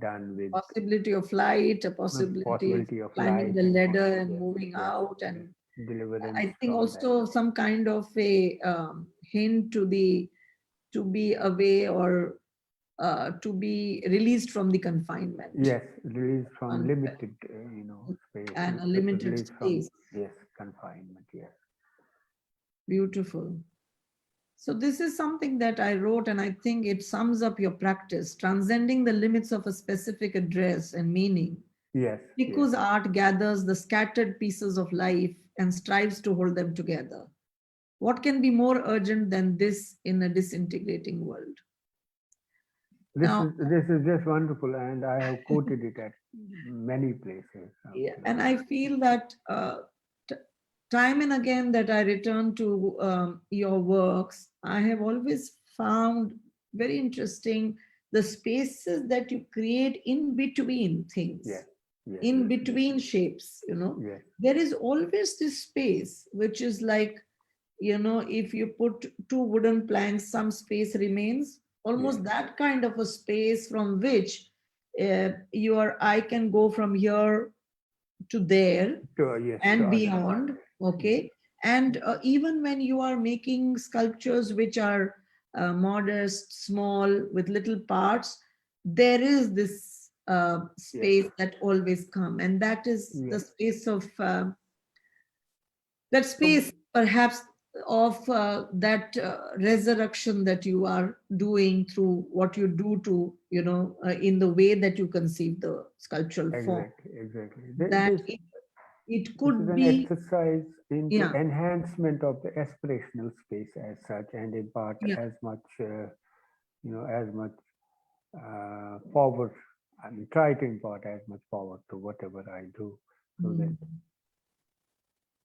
done with Possibility of flight, a the possibility of possibility of climbing light the and ladder and yes, moving yes, out, yes, and deliverance I think from that. also some kind of a hint to be away or to be released from the confinement Yes, release from and, limited, space, and a limited release from, space. yes, confinement. Yes, Beautiful. So this is something that I wrote, and I think it sums up your practice, transcending the limits of a specific address and meaning. yes, yes. Tiku's art gathers the scattered pieces of life and strives to hold them together. What can be more urgent than this in a disintegrating world? Now, This is just wonderful, and I have quoted it at many places. yeah, and I feel that t- time and again that I return to your works, I have always found very interesting the spaces that you create in between things, Yes, yes, in between shapes. yes, There is always this space which is like, if you put two wooden planks, some space remains, almost yes. that kind of a space from which your eye can go from here to there Yes, to and other part. beyond. Yes, Okay. And even when you are making sculptures which are modest, small, with little parts, there is this space that always come, and that is the Yes. space of that So, space perhaps of that resurrection that you are doing through what you do to, in the way that you conceive the sculptural form, exactly. that it This is could an be, exercise into yeah, enhancement of the aspirational space as such, and impart yeah. as much, as much forward. I mean, try to impart as much forward to whatever I do, so that Mm.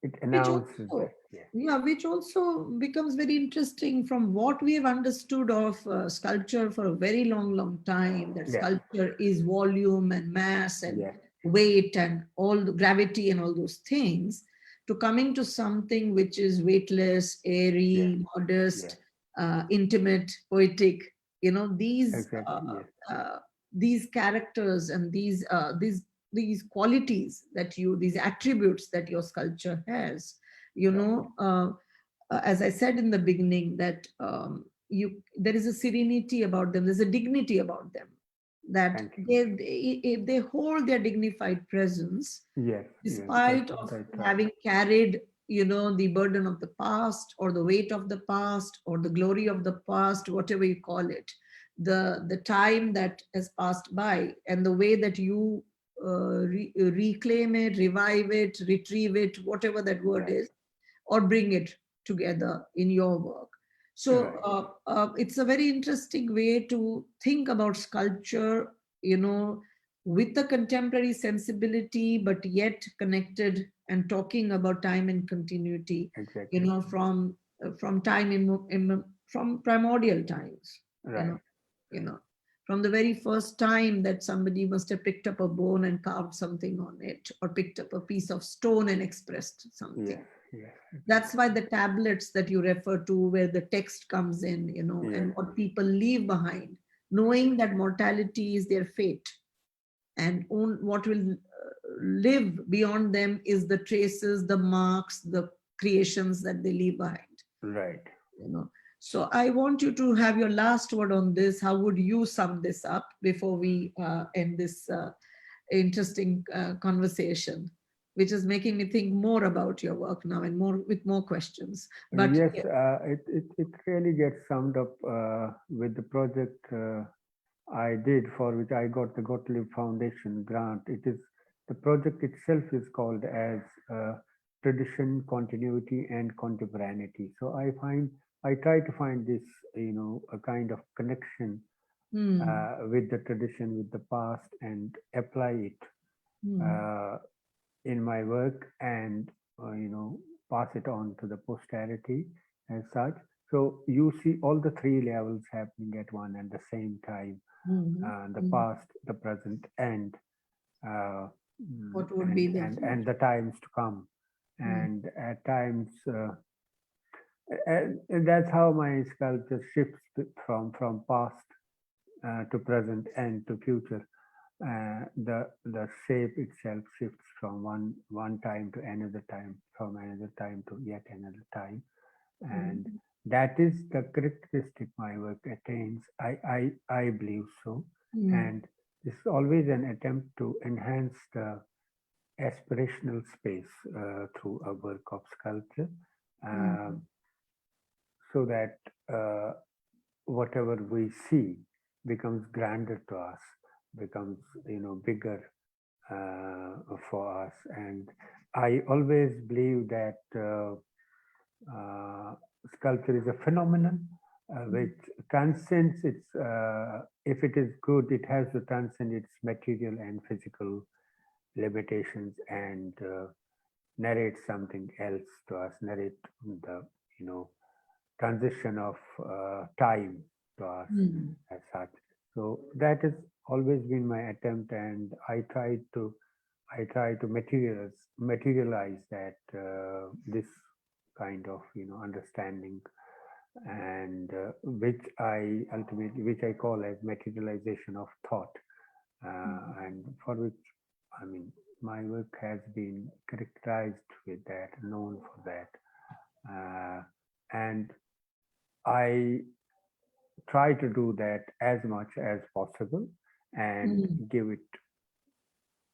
it Which announces also, that. Yeah. yeah, which also becomes very interesting from what we have understood of sculpture for a very long, long time. That Yeah. sculpture is volume and mass and Yeah. weight and all the gravity and all those things, to coming to something which is weightless, Yeah. airy, Yeah. modest, intimate, poetic. You know, Exactly. Yes. these characters and these qualities that you, these attributes that your sculpture has, Right. as I said in the beginning, that there is a serenity about them, there's a dignity about them, that Thank you. they hold their dignified presence Yes. Yes. That's despite what of I try. having carried, the burden of the past, or the weight of the past, or the glory of the past, whatever you call it, the time that has passed by, and the way that you reclaim it, revive it, retrieve it, whatever that word Right. is, or bring it together in your work. So Right. it's a very interesting way to think about sculpture, with the contemporary sensibility, but yet connected and talking about time and continuity, Exactly. from time from primordial times, you Right. know, you know, from the very first time that somebody must have picked up a bone and carved something on it, or picked up a piece of stone and expressed something. Yes. Yes. That's why Exactly. the tablets that you refer to, where the text comes in, Yes. and what people leave behind, knowing that mortality is their fate, and what will live beyond them is the traces, the marks, the creations that they leave behind. Right. you know so I want you to have your last word on this. How would you sum this up before we end this interesting conversation, which is making me think more about your work now, and more questions, but Yes, yeah. it really gets summed up with the project I did, for which I got the Gottlieb Foundation grant. It is, the project itself is called as Tradition, Continuity, and Contemporaneity. So I try to find this, a kind of connection Hmm. with the tradition, with the past, and apply it Hmm. uh, in my work, and pass it on to the posterity as such. So you see all the three levels happening at one and the same time: Hmm. the Hmm. past, the present, and uh, What would be the and future? the times to come. Hmm. And at times, and that's how my sculpture shifts from past to present and to future. The shape itself shifts from one time to another time, from another time to yet another time, and Hmm. that is the characteristic my work attains. I believe so, Hmm. and this is always an attempt to enhance the aspirational space through a work of sculpture, uh, Hmm. so that whatever we see becomes grander to us, becomes bigger for us. And I always believe that uh, sculpture is a phenomenon which transcends its, if it is good, it has to transcend its material and physical limitations, and narrate something else to us, narrate the, you know, transition of time to us Hmm. as such. So that has always been my attempt, and I try to materialize that this kind of understanding, and which I call as materialization of thought, and for which, I mean, my work has been characterized with that, known for that, and I try to do that as much as possible and Mm. give it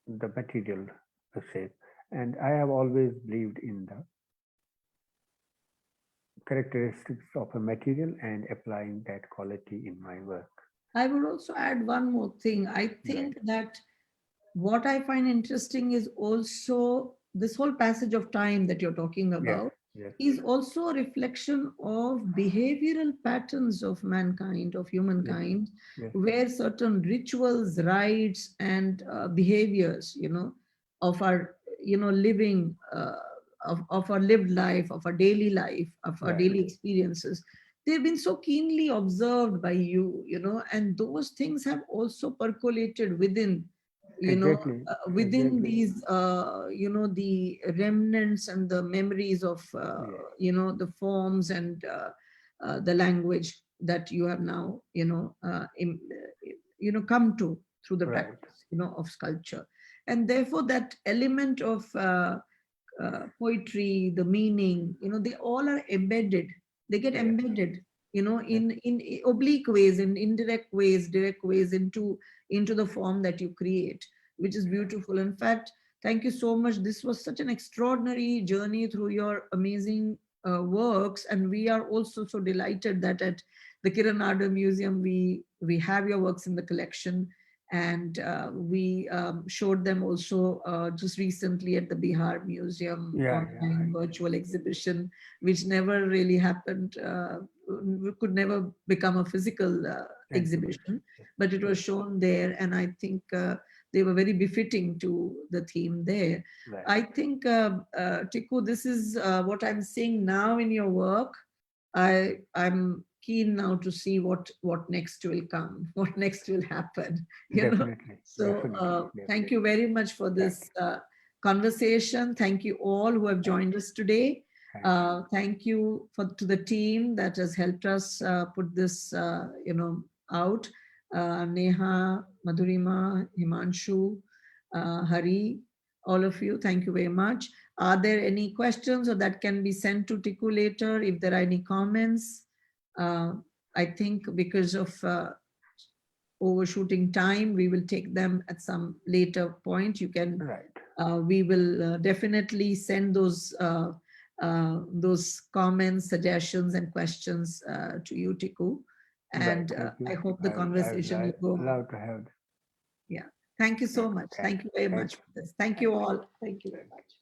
the material shape. And I have always believed in the characteristics of a material and applying that quality in my work. I would also add one more thing. I Right. think that what I find interesting is also this whole passage of time that you're talking Yes. about Yes. is also a reflection of behavioral patterns of mankind, of Yes. humankind, Yes. where certain rituals, rites, and behaviors, of our, living, of our lived life, of our daily life, of our Right. daily experiences, they've been so keenly observed by you, and those things have also percolated within, Exactly. within Exactly. these, the remnants and the memories of, Yes. the forms and the language that you have now, come to through the Right. practice, of sculpture. And therefore, that element of poetry, the meaning, they all are embedded. They get Yes. embedded, Yes. in oblique ways, in indirect ways, direct ways into the form that you create, which is beautiful. In fact, thank you so much. This was such an extraordinary journey through your amazing works, and we are also so delighted that at the Kiran Museum we have your works in the collection, and we showed them also just recently at the Bihar Museum Yeah. Yeah. online virtual exhibition, which never really happened, could never become a physical Exhibition. exhibition, Yes. but it Yes. was shown there, and I think they were very befitting to the theme there. Right. I think, Tiku, this is what I'm seeing now in your work. I'm keen now to see what next will come, what next will happen. Definitely. So Definitely. thank Definitely. you very much for Thank this conversation. Thank you all who have you. Thank joined us today. you. Thank you. Thank you to the team that has helped us put this out. Neha, Madhurima, Himanshu, Hari, all of you, thank you very much. Are there any questions or that can be sent to Tiku later if there are any comments? Uh, I think because of overshooting time, we will take them at some later point. You can, Right. we will definitely send those comments, suggestions, and questions to you, Tiku. Right. And Thank I you. hope the I would conversation will go on. love to have. Yeah. Thank you so much. Thank Thank you very thank much you. for this. Thank Thank you you. all. Thank you very much.